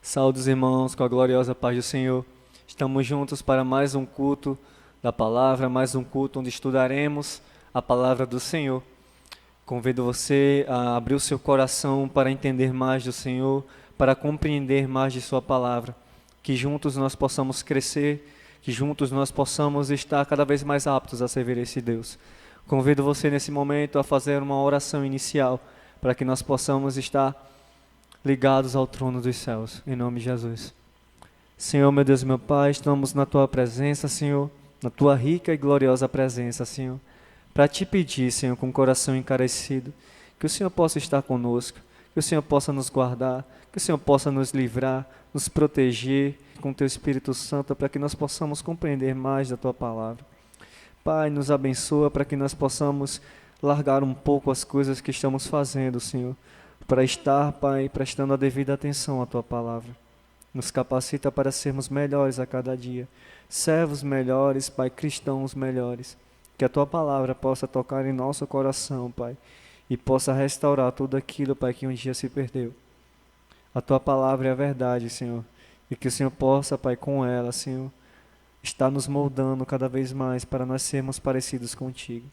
Saúde, irmãos, com a gloriosa paz do Senhor. Estamos juntos para mais um culto da palavra, mais um culto onde estudaremos a palavra do Senhor. Convido você a abrir o seu coração para entender mais do Senhor, para compreender mais de sua palavra. Que juntos nós possamos crescer, que juntos nós possamos estar cada vez mais aptos a servir esse Deus. Convido você nesse momento a fazer uma oração inicial, para que nós possamos estar ligados ao trono dos céus, em nome de Jesus. Senhor, meu Deus e meu Pai, estamos na Tua presença, Senhor, na Tua rica e gloriosa presença, Senhor, para Te pedir, Senhor, com o coração encarecido, que o Senhor possa estar conosco, que o Senhor possa nos guardar, que o Senhor possa nos livrar, nos proteger com o Teu Espírito Santo, para que nós possamos compreender mais da Tua palavra. Pai, nos abençoa para que nós possamos largar um pouco as coisas que estamos fazendo, Senhor, para estar, Pai, prestando a devida atenção à Tua palavra. Nos capacita para sermos melhores a cada dia, servos melhores, Pai, cristãos melhores. Que a Tua palavra possa tocar em nosso coração, Pai, e possa restaurar tudo aquilo, Pai, que um dia se perdeu. A Tua palavra é a verdade, Senhor, e que o Senhor possa, Pai, com ela, Senhor, estar nos moldando cada vez mais para nós sermos parecidos contigo.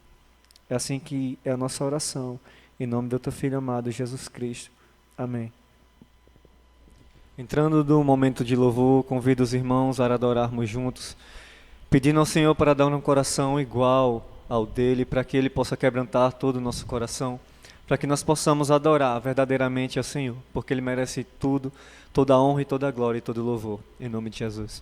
É assim que é a nossa oração. Em nome do Teu Filho amado, Jesus Cristo. Amém. Entrando no momento de louvor, convido os irmãos a adorarmos juntos, pedindo ao Senhor para dar um coração igual ao dele, para que Ele possa quebrantar todo o nosso coração, para que nós possamos adorar verdadeiramente ao Senhor, porque Ele merece tudo, toda a honra e toda a glória e todo o louvor. Em nome de Jesus.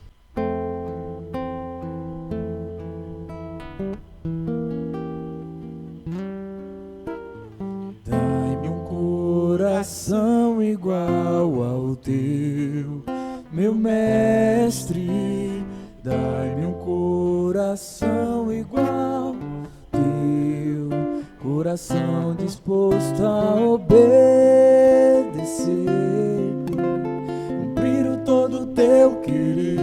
Coração igual ao teu, meu mestre, dai-me um coração igual ao teu, coração disposto a obedecer, cumprir o todo teu querer.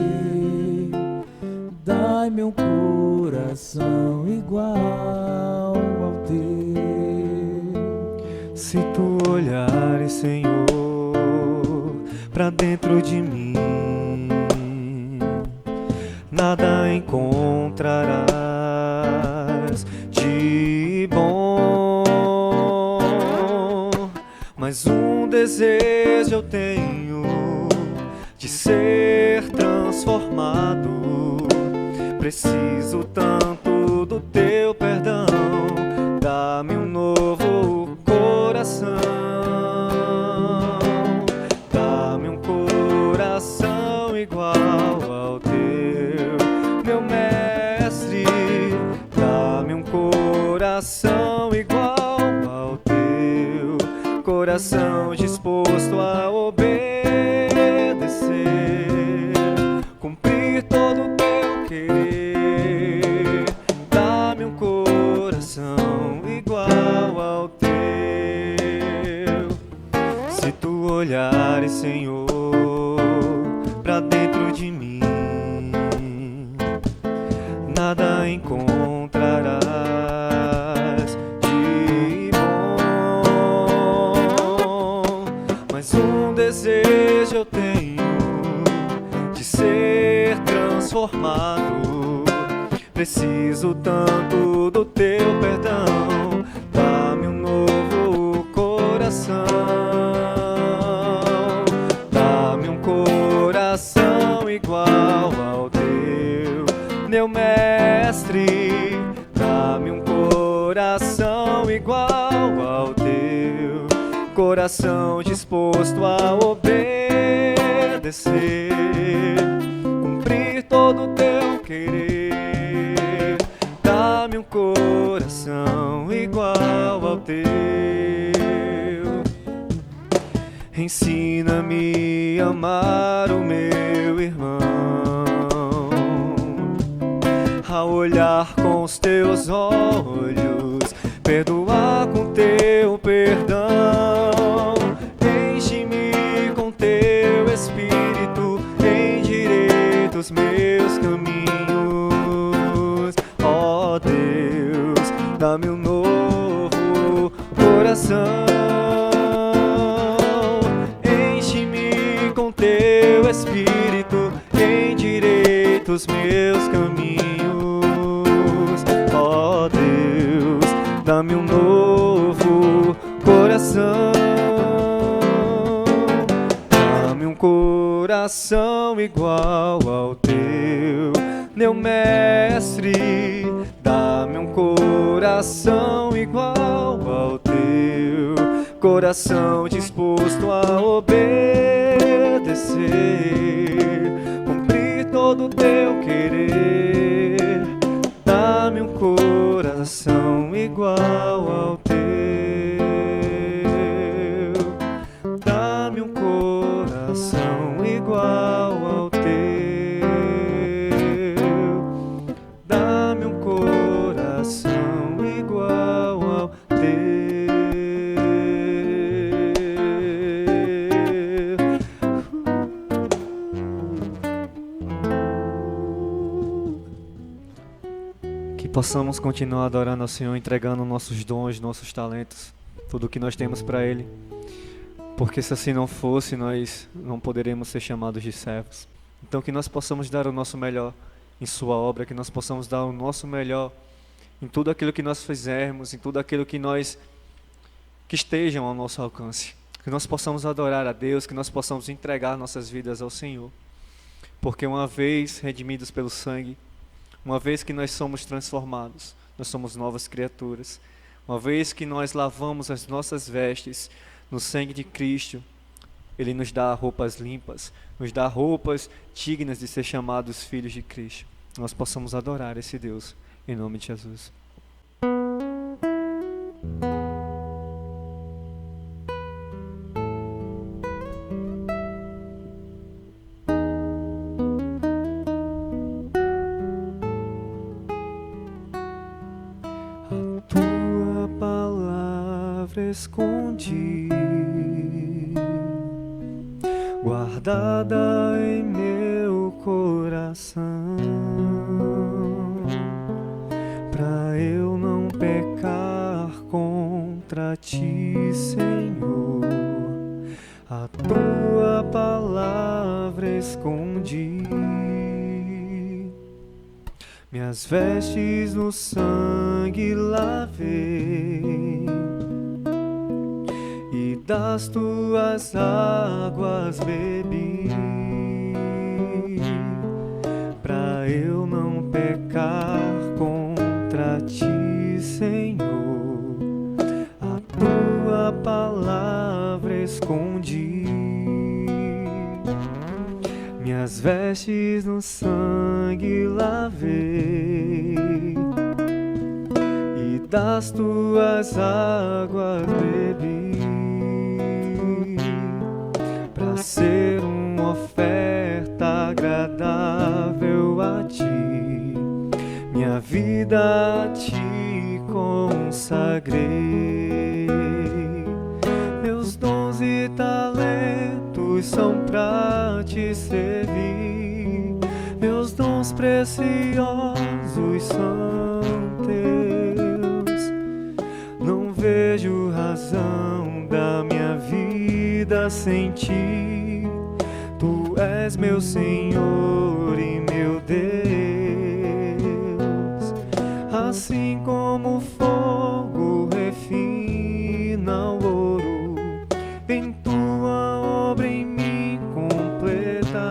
Dai-me um coração igual ao teu. Se Tu olhares, Senhor, pra dentro de mim, nada encontrarás de bom, mas um desejo eu tenho de ser transformado. Preciso tanto do Teu perdão, dá-me um novo coração, dá-me um coração igual ao Teu, meu mestre, dá-me um coração igual ao Teu, coração disposto a obedecer, cumprir todo o Teu querer. Dá-me um coração igual ao Teu. Se Tu olhares, Senhor, pra dentro de mim, nada encontrarás de bom, mas um desejo eu tenho de ser transformado. Preciso tanto do Teu perdão, dá-me um novo coração, dá-me um coração igual ao Teu, meu mestre, dá-me um coração igual ao Teu, coração disposto a obedecer, cumprir todo o Teu querer. Dá-me um coração igual ao Teu. Ensina-me a amar o meu irmão, a olhar com os Teus olhos, perdoar com Teu perdão. Enche-me com Teu Espírito, endireita os meus caminhos. Ó Deus, dá-me um novo coração, enche-me com Teu Espírito, endireita os meus caminhos. Ó Deus, dá-me um novo coração. Dá-me um coração igual ao teu, meu mestre. Dá-me um coração igual ao teu, coração disposto a obedecer, cumprir todo o teu querer. Dá-me um coração igual ao teu. Dá-me um coração igual ao teu. Dá-me um coração igual ao teu. Que possamos continuar adorando ao Senhor, entregando nossos dons, nossos talentos, tudo o que nós temos para Ele. Porque se assim não fosse, nós não poderemos ser chamados de servos. Então que nós possamos dar o nosso melhor em sua obra, que nós possamos dar o nosso melhor em tudo aquilo que nós fizermos, em tudo aquilo que estejam ao nosso alcance. Que nós possamos adorar a Deus, que nós possamos entregar nossas vidas ao Senhor. Porque uma vez redimidos pelo sangue, uma vez que nós somos transformados, nós somos novas criaturas. Uma vez que nós lavamos as nossas vestes no sangue de Cristo, Ele nos dá roupas limpas, nos dá roupas dignas de ser chamados filhos de Cristo. Nós possamos adorar esse Deus, em nome de Jesus. A tua palavra escondi, guardada em meu coração, pra eu não pecar contra ti, Senhor. A tua palavra escondi, minhas vestes no sangue lavei, e das tuas águas bebi, pra eu não pecar contra ti, Senhor. A tua palavra escondi, minhas vestes no sangue lavei, e das tuas águas bebi, pra ser uma oferta agradável a ti. Minha vida a ti consagrei, meus dons e talentos são pra te servir, meus dons preciosos são teus. Não vejo razão da minha vida sem ti, tu és meu Senhor e meu Deus. Assim como o fogo refina o ouro, vem tua obra em mim completar,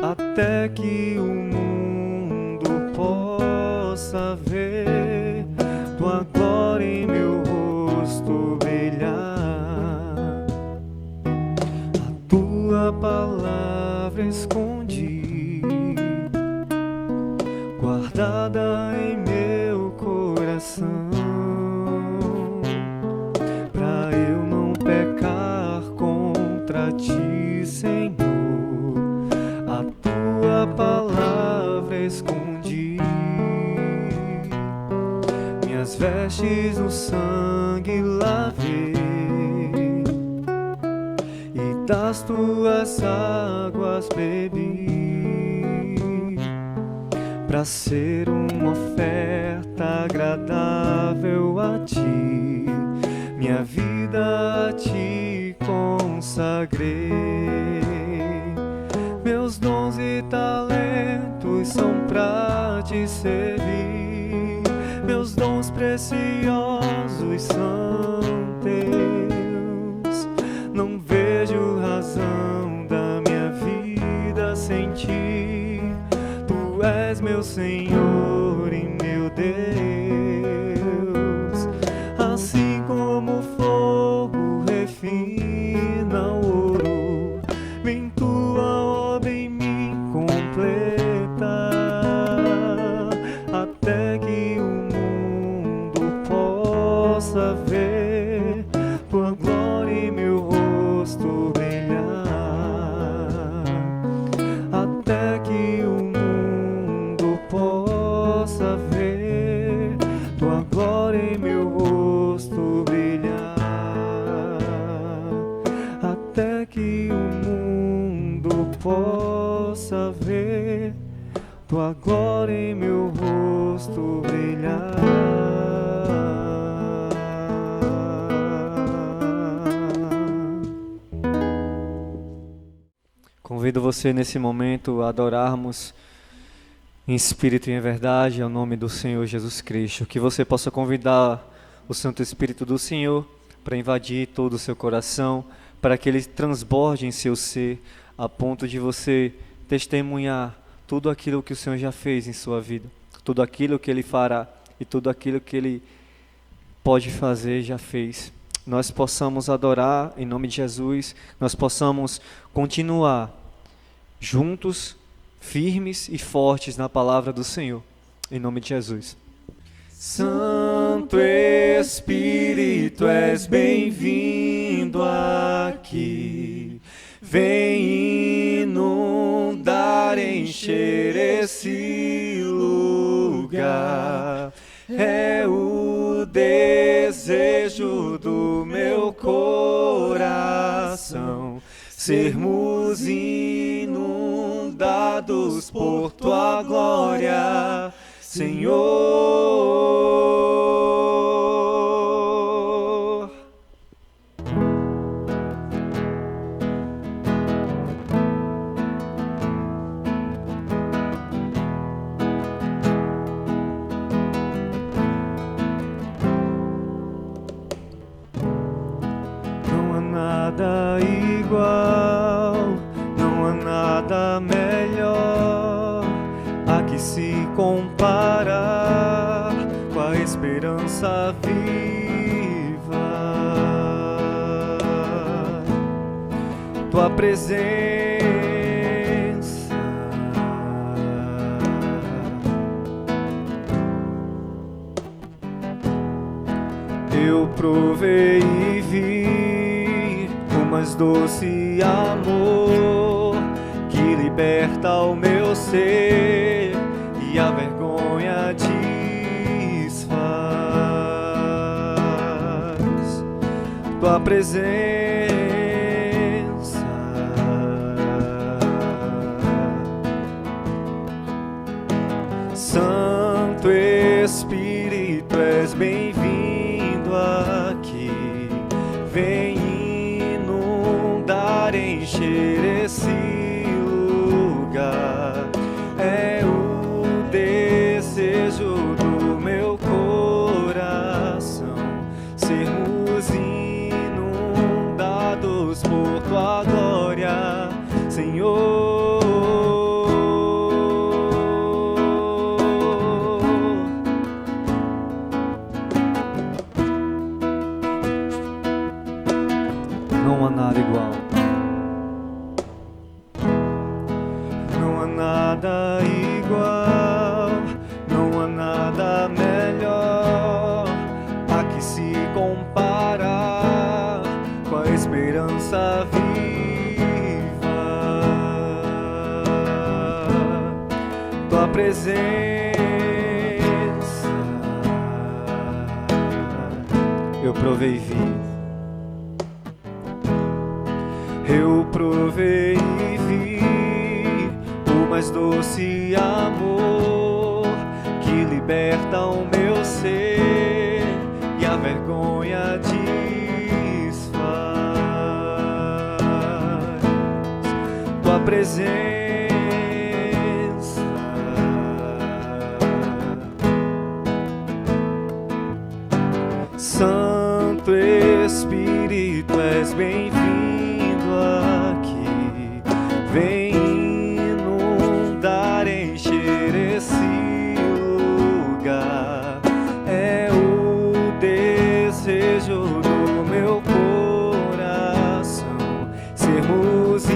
até que o mundo possa ver tua glória em meu rosto brilhar. A tua palavra escondi, guardada em meu coração, pra eu não pecar contra ti, Senhor. A tua palavra escondi, minhas vestes no sangue lavei, e das tuas águas bebi, pra ser uma oferta agradável a ti. Minha vida a ti consagrei, talentos são pra te servir, meus dons preciosos são teus. Não vejo razão da minha vida sem ti. Tu és meu Senhor e meu Deus. Assim como o fogo refina o ouro, vem tua obra em mim completa, até que o mundo possa ver tua glória e meu rosto brilhar, até que o mundo possa ver tua glória e meu rosto brilhar, até que o mundo possa ver tua glória e meu rosto brilhar. Convido você nesse momento a adorarmos em espírito e em verdade ao nome do Senhor Jesus Cristo. Que você possa convidar o Santo Espírito do Senhor para invadir todo o seu coração, para que ele transborde em seu ser, a ponto de você testemunhar tudo aquilo que o Senhor já fez em sua vida, tudo aquilo que ele fará e tudo aquilo que ele pode fazer, já fez. Nós possamos adorar em nome de Jesus, nós possamos continuar juntos, firmes e fortes na palavra do Senhor, em nome de Jesus. Santo Espírito, és bem-vindo aqui, vem inundar, encher esse lugar. É o desejo do meu coração, sermos inundados por tua glória, Senhor. Não há nada igual, não há nada melhor a que se comparar com a esperança viva. Tua presença eu provei e vi o mais doce amor que liberta o meu ser e a vergonha desfaz. Tua presença Santo Espírito, és bem-vindo aqui, vem inundar, encher esse lugar. É o desejo do meu coração, sermos inundados por tua glória, Senhor. Não há nada igual, não há nada igual, não há nada melhor a que se comparar com a esperança viva. Tua presença eu provei e vi. Eu provei e vi o mais doce amor que liberta o meu ser e a vergonha desfaz. Tua presença Santo Espírito, és bem-vindo aqui. Vem inundar, encher esse lugar. É o desejo do meu coração sermos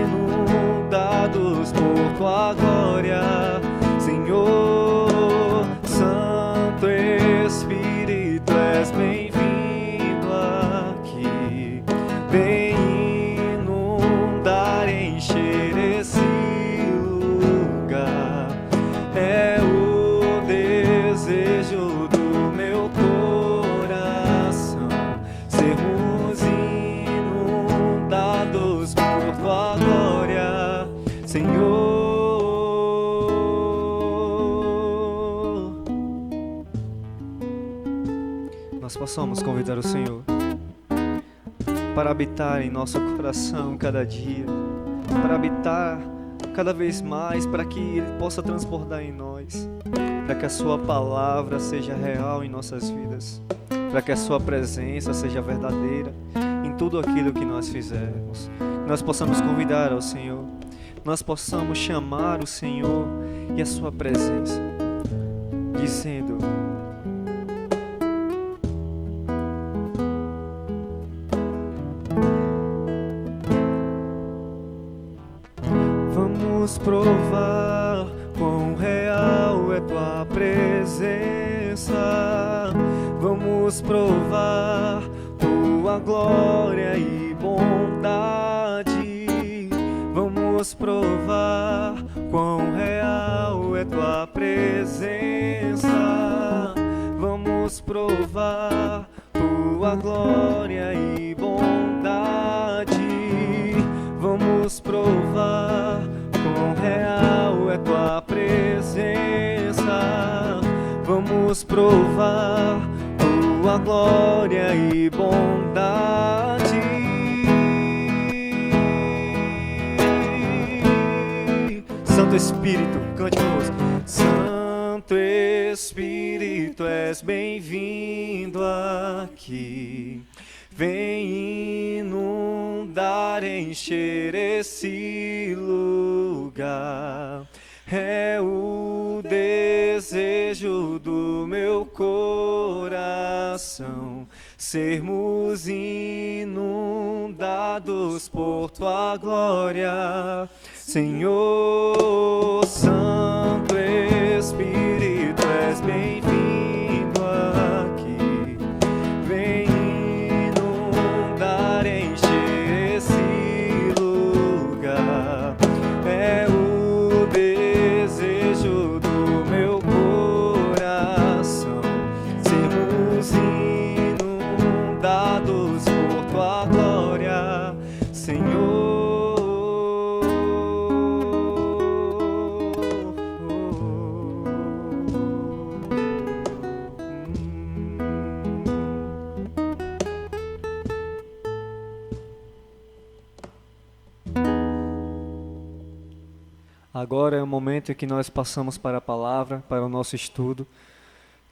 inundados por tua glória, Senhor. Santo Espírito, és bem-vindo aqui. Vem inundar, encher esse lugar. É o desejo do meu coração sermos inundados por tua glória, Senhor. Nós possamos convidar o Senhor para habitar em nosso coração cada dia, para habitar cada vez mais, para que Ele possa transbordar em nós, para que a Sua palavra seja real em nossas vidas, para que a Sua presença seja verdadeira em tudo aquilo que nós fizermos. Nós possamos convidar ao Senhor, nós possamos chamar o Senhor e a Sua presença, dizendo: vamos provar quão real é tua presença. Vamos provar tua glória e bondade. Vamos provar quão real é tua presença. Vamos provar tua glória e bondade. Vamos provar quão real é tua presença. Vamos provar tua glória e bondade. Santo Espírito, cante conosco. Santo Espírito, és bem-vindo aqui. Vem inundar, encher esse lugar. É o desejo do meu coração sermos inundados por tua glória, Senhor. Santo Espírito, és bem-vindo aqui. Vem inundar, encher esse lugar. É o desejo do meu coração sermos inundados por tua glória, Senhor. Agora é o momento em que nós passamos para a palavra, para o nosso estudo,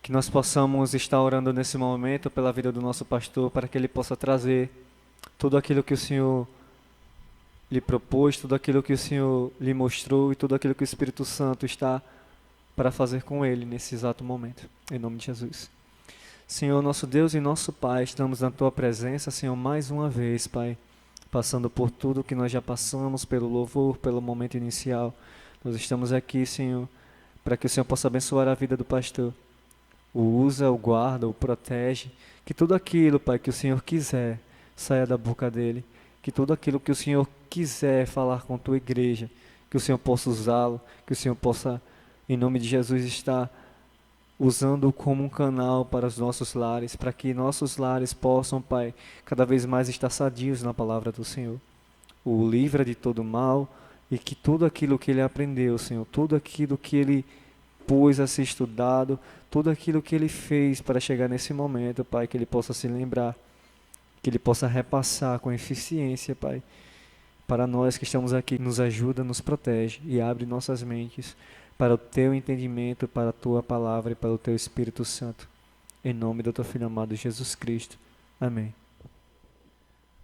que nós possamos estar orando nesse momento pela vida do nosso pastor, para que ele possa trazer tudo aquilo que o Senhor lhe propôs, tudo aquilo que o Senhor lhe mostrou e tudo aquilo que o Espírito Santo está para fazer com ele nesse exato momento, em nome de Jesus. Senhor, nosso Deus e nosso Pai, estamos na Tua presença, Senhor, mais uma vez, Pai, passando por tudo que nós já passamos, pelo louvor, pelo momento inicial. Nós estamos aqui, Senhor, para que o Senhor possa abençoar a vida do pastor. O usa, o guarda, o protege. Que tudo aquilo, Pai, que o Senhor quiser, saia da boca dele. Que tudo aquilo que o Senhor quiser falar com a Tua igreja, que o Senhor possa usá-lo, que o Senhor possa, em nome de Jesus, estar usando como um canal para os nossos lares, para que nossos lares possam, Pai, cada vez mais estar sadios na palavra do Senhor. O livra de todo mal e que tudo aquilo que ele aprendeu, Senhor, tudo aquilo que ele pôs a ser estudado, tudo aquilo que ele fez para chegar nesse momento, Pai, que ele possa se lembrar, que ele possa repassar com eficiência, Pai, para nós que estamos aqui. Nos ajuda, nos protege e abre nossas mentes para o Teu entendimento, para a Tua palavra e para o Teu Espírito Santo. Em nome do teu Filho amado Jesus Cristo. Amém.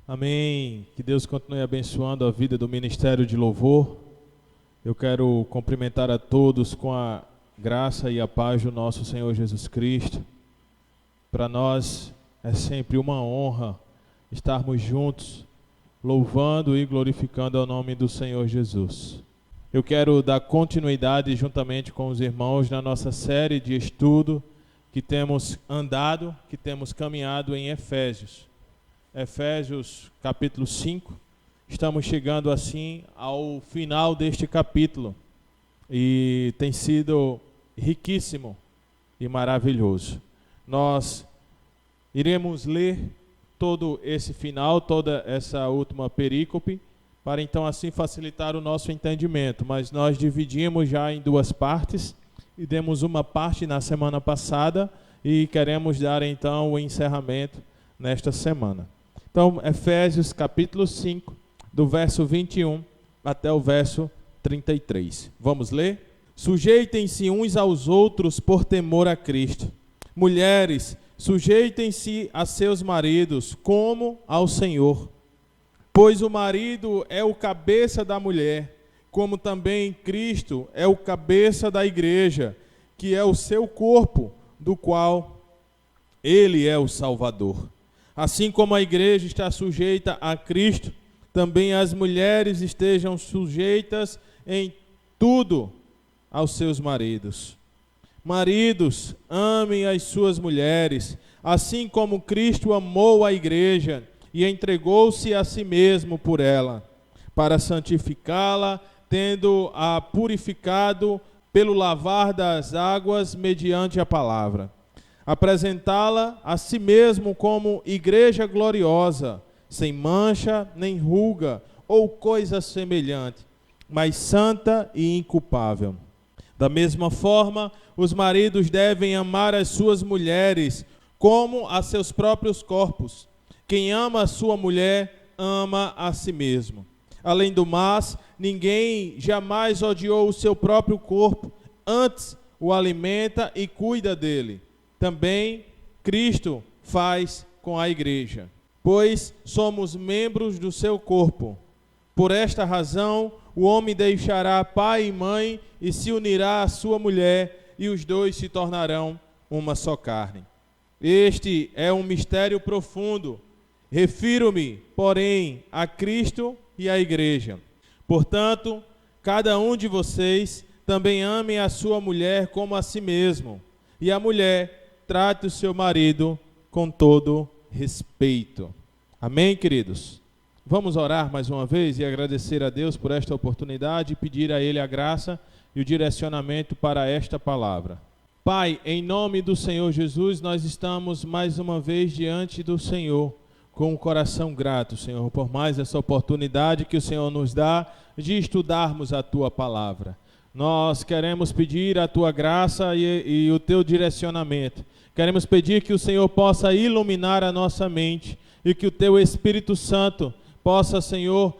Amém. Que Deus continue abençoando a vida do Ministério de Louvor. Eu quero cumprimentar a todos com a graça e a paz do nosso Senhor Jesus Cristo. Para nós é sempre uma honra estarmos juntos, louvando e glorificando o nome do Senhor Jesus. Eu quero dar continuidade juntamente com os irmãos na nossa série de estudo que temos andado, que temos caminhado em Efésios. Efésios capítulo 5. Estamos chegando assim ao final deste capítulo e tem sido riquíssimo e maravilhoso. Nós iremos ler todo esse final, toda essa última perícope, para então assim facilitar o nosso entendimento, mas nós dividimos já em duas partes e demos uma parte na semana passada e queremos dar então o encerramento nesta semana. Então, Efésios capítulo 5, do verso 21 até o verso 33. Vamos ler? Sujeitem-se uns aos outros por temor a Cristo. Mulheres, sujeitem-se a seus maridos como ao Senhor. Pois o marido é o cabeça da mulher, como também Cristo é o cabeça da igreja, que é o seu corpo, do qual ele é o Salvador. Assim como a igreja está sujeita a Cristo, também as mulheres estejam sujeitas em tudo aos seus maridos. Maridos, amem as suas mulheres, assim como Cristo amou a igreja e entregou-se a si mesmo por ela, para santificá-la, tendo-a purificado pelo lavar das águas mediante a palavra. Apresentá-la a si mesmo como igreja gloriosa, sem mancha nem ruga ou coisa semelhante, mas santa e inculpável. Da mesma forma, os maridos devem amar as suas mulheres como a seus próprios corpos. Quem ama a sua mulher, ama a si mesmo. Além do mais, ninguém jamais odiou o seu próprio corpo, antes o alimenta e cuida dele. Também Cristo faz com a igreja, pois somos membros do seu corpo. Por esta razão, o homem deixará pai e mãe e se unirá à sua mulher, e os dois se tornarão uma só carne. Este é um mistério profundo. Refiro-me, porém, a Cristo e à igreja. Portanto, cada um de vocês também ame a sua mulher como a si mesmo, e a mulher trate o seu marido com todo respeito. Amém, queridos? Vamos orar mais uma vez e agradecer a Deus por esta oportunidade e pedir a Ele a graça e o direcionamento para esta palavra. Pai, em nome do Senhor Jesus, nós estamos mais uma vez diante do Senhor, com o coração grato, Senhor, por mais essa oportunidade que o Senhor nos dá de estudarmos a Tua palavra. Nós queremos pedir a Tua graça e o Teu direcionamento. Queremos pedir que o Senhor possa iluminar a nossa mente e que o Teu Espírito Santo possa, Senhor,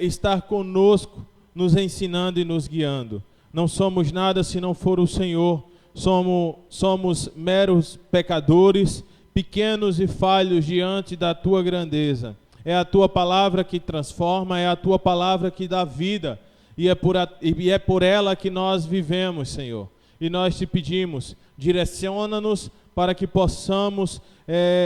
estar conosco, nos ensinando e nos guiando. Não somos nada se não for o Senhor. Somos meros pecadores, pequenos e falhos diante da Tua grandeza. É a Tua palavra que transforma, é a Tua palavra que dá vida, e é por ela que nós vivemos, Senhor. E nós te pedimos, direciona-nos para que possamos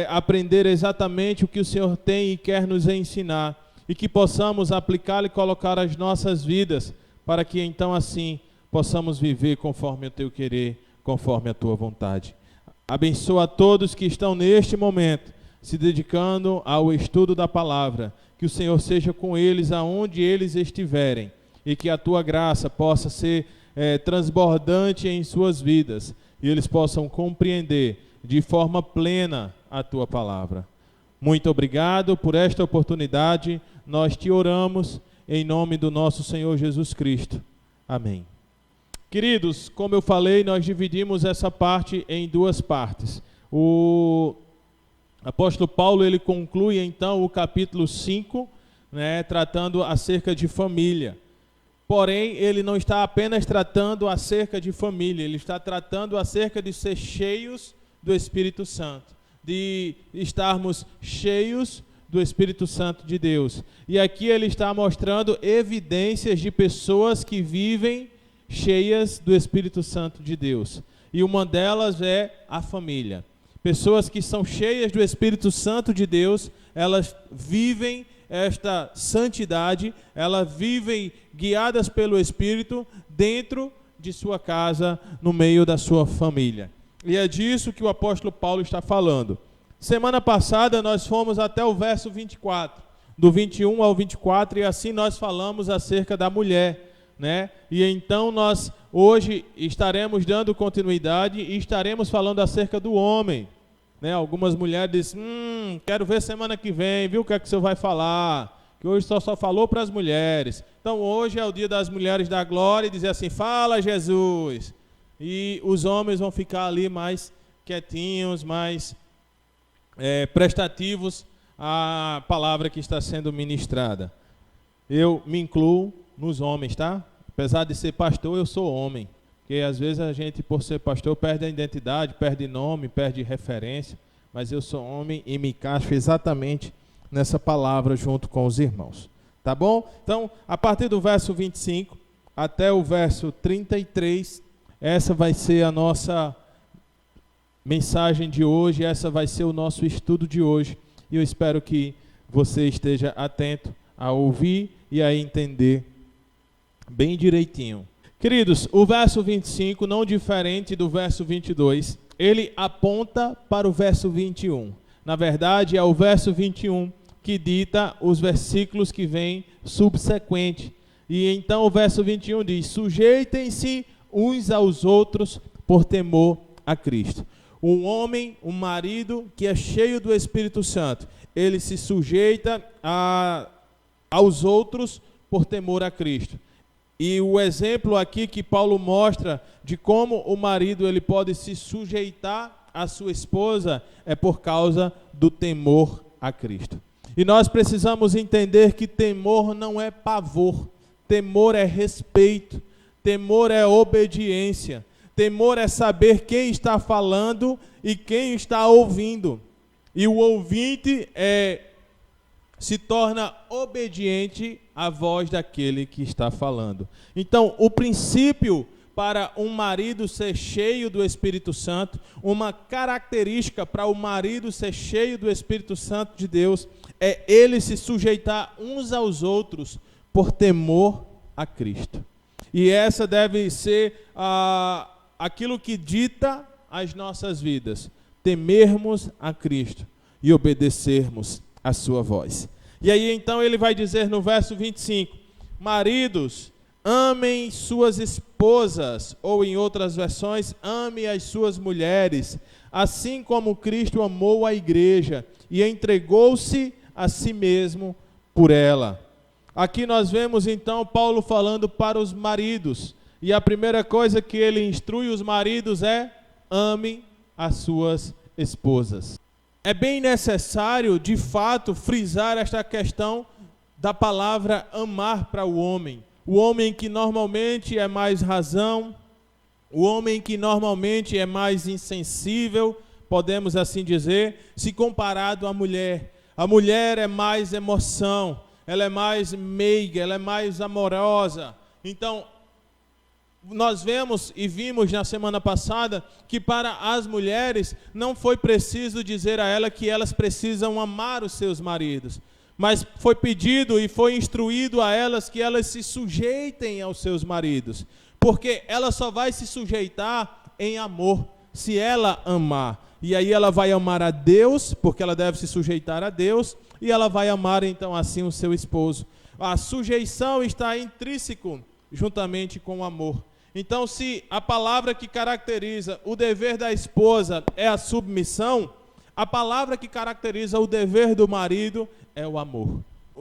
aprender exatamente o que o Senhor tem e quer nos ensinar, e que possamos aplicá-lo e colocar as nossas vidas, para que então assim possamos viver conforme o Teu querer, conforme a Tua vontade. Abençoa a todos que estão neste momento se dedicando ao estudo da palavra, que o Senhor seja com eles aonde eles estiverem, e que a Tua graça possa ser transbordante em suas vidas, e eles possam compreender de forma plena a Tua palavra. Muito obrigado por esta oportunidade, nós te oramos em nome do nosso Senhor Jesus Cristo. Amém. Queridos, como eu falei, nós dividimos essa parte em duas partes. O apóstolo Paulo, ele conclui então o capítulo 5, tratando acerca de família. Porém, ele não está apenas tratando acerca de família, ele está tratando acerca de ser cheios do Espírito Santo, de estarmos cheios do Espírito Santo de Deus. E aqui ele está mostrando evidências de pessoas que vivem cheias do Espírito Santo de Deus. E uma delas é a família. Pessoas que são cheias do Espírito Santo de Deus, elas vivem esta santidade, elas vivem guiadas pelo Espírito dentro de sua casa, no meio da sua família. E é disso que o apóstolo Paulo está falando. Semana passada nós fomos até o verso 24, do 21 ao 24, e assim nós falamos acerca da mulher, né? E então nós hoje estaremos dando continuidade e estaremos falando acerca do homem, né? Algumas mulheres dizem, quero ver semana que vem, viu o que é que o senhor vai falar, que hoje só falou para as mulheres. Então hoje é o dia das mulheres da glória e dizer assim, fala Jesus, e os homens vão ficar ali mais quietinhos, mais prestativos à palavra que está sendo ministrada. Eu me incluo nos homens, tá? Apesar de ser pastor, eu sou homem. Porque às vezes a gente, por ser pastor, perde a identidade, perde nome, perde referência. Mas eu sou homem e me encaixo exatamente nessa palavra junto com os irmãos. Tá bom? Então, a partir do verso 25 até o verso 33, essa vai ser a nossa mensagem de hoje, essa vai ser o nosso estudo de hoje, e eu espero que você esteja atento a ouvir e a entender bem direitinho. Queridos, o verso 25, não diferente do verso 22, ele aponta para o verso 21. Na verdade, é o verso 21 que dita os versículos que vêm subsequente. E então o verso 21 diz, sujeitem-se uns aos outros por temor a Cristo. Um homem, um marido que é cheio do Espírito Santo, ele se sujeita aos outros por temor a Cristo. E o exemplo aqui que Paulo mostra de como o marido ele pode se sujeitar à sua esposa é por causa do temor a Cristo. E nós precisamos entender que temor não é pavor, temor é respeito, temor é obediência. Temor é saber quem está falando e quem está ouvindo. E o ouvinte se torna obediente à voz daquele que está falando. Então, o princípio para um marido ser cheio do Espírito Santo, uma característica para o marido ser cheio do Espírito Santo de Deus, é ele se sujeitar uns aos outros por temor a Cristo. E essa deve ser aquilo que dita as nossas vidas, temermos a Cristo e obedecermos a sua voz. E aí então ele vai dizer no verso 25, maridos, amem suas esposas, ou em outras versões, amem as suas mulheres, assim como Cristo amou a igreja e entregou-se a si mesmo por ela. Aqui nós vemos então Paulo falando para os maridos, e a primeira coisa que ele instrui os maridos é: amem as suas esposas. É bem necessário, de fato, frisar esta questão da palavra amar para o homem. O homem que normalmente é mais razão, o homem que normalmente é mais insensível, podemos assim dizer, se comparado à mulher. A mulher é mais emoção, ela é mais meiga, ela é mais amorosa. Então, nós vemos e vimos na semana passada que para as mulheres não foi preciso dizer a elas que elas precisam amar os seus maridos, mas foi pedido e foi instruído a elas que elas se sujeitem aos seus maridos, porque ela só vai se sujeitar em amor, se ela amar. E aí ela vai amar a Deus, porque ela deve se sujeitar a Deus, e ela vai amar então assim o seu esposo. A sujeição está intrínseco juntamente com o amor. Então, se a palavra que caracteriza o dever da esposa é a submissão, a palavra que caracteriza o dever do marido é o amor.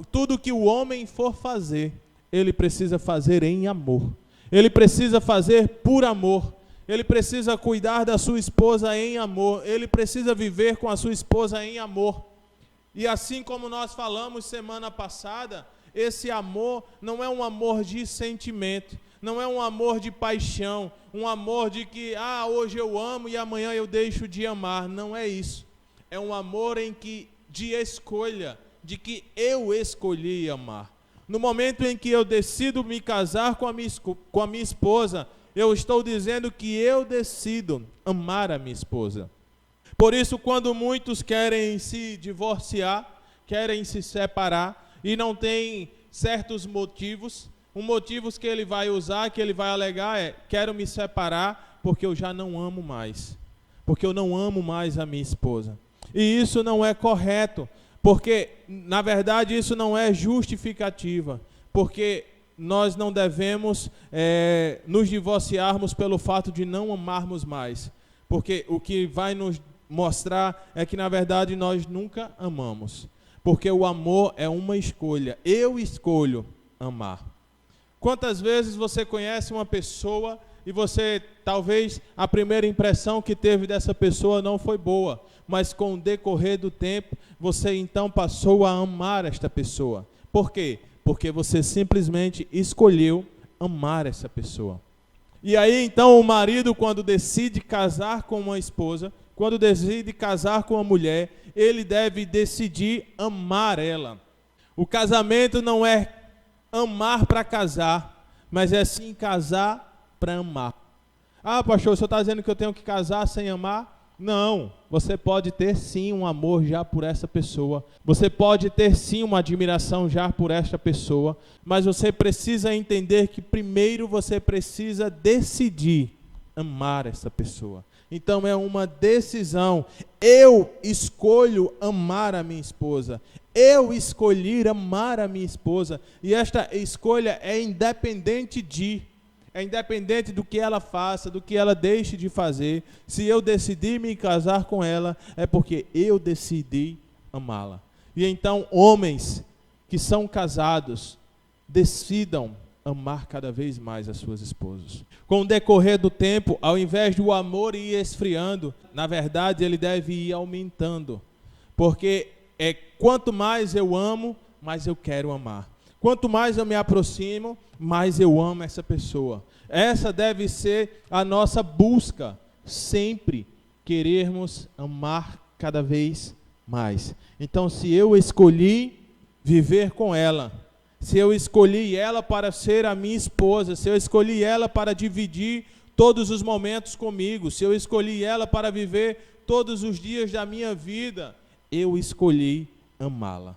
Tudo que o homem for fazer, ele precisa fazer em amor. Ele precisa fazer por amor. Ele precisa cuidar da sua esposa em amor. Ele precisa viver com a sua esposa em amor. E assim como nós falamos semana passada, esse amor não é um amor de sentimento, Não é um amor de paixão, um amor de que, hoje eu amo e amanhã eu deixo de amar. Não é isso. É um amor de escolha, de que eu escolhi amar. No momento em que eu decido me casar com a minha esposa, eu estou dizendo que eu decido amar a minha esposa. Por isso, quando muitos querem se divorciar, querem se separar e não tem certos motivos, motivos que ele vai usar, que ele vai alegar quero me separar porque eu já não amo mais, porque eu não amo mais a minha esposa. E isso não é correto, porque, na verdade, isso não é justificativa, porque nós não devemos nos divorciarmos pelo fato de não amarmos mais, porque o que vai nos mostrar é que, na verdade, nós nunca amamos, porque o amor é uma escolha. Eu escolho amar. Quantas vezes você conhece uma pessoa e você, talvez, a primeira impressão que teve dessa pessoa não foi boa, mas com o decorrer do tempo, você então passou a amar esta pessoa. Por quê? Porque você simplesmente escolheu amar essa pessoa. E aí, então, o marido, quando decide casar com uma esposa, quando decide casar com uma mulher, ele deve decidir amar ela. O casamento não é amar para casar, mas é sim casar para amar. Pastor, o senhor está dizendo que eu tenho que casar sem amar? Não, você pode ter sim um amor já por essa pessoa, você pode ter sim uma admiração já por esta pessoa, mas você precisa entender que primeiro você precisa decidir amar essa pessoa. Então é uma decisão. Eu escolho amar a minha esposa. Eu escolhi amar a minha esposa. E esta escolha é independente do que ela faça, do que ela deixe de fazer. Se eu decidir me casar com ela, é porque eu decidi amá-la. E então, homens que são casados, decidam amar cada vez mais as suas esposas. Com o decorrer do tempo, ao invés do amor ir esfriando, na verdade ele deve ir aumentando, porque quanto mais eu amo, mais eu quero amar. Quanto mais eu me aproximo, mais eu amo essa pessoa. Essa deve ser a nossa busca, sempre querermos amar cada vez mais. Então, se eu escolhi viver com ela, se eu escolhi ela para ser a minha esposa, se eu escolhi ela para dividir todos os momentos comigo, se eu escolhi ela para viver todos os dias da minha vida, eu escolhi amá-la.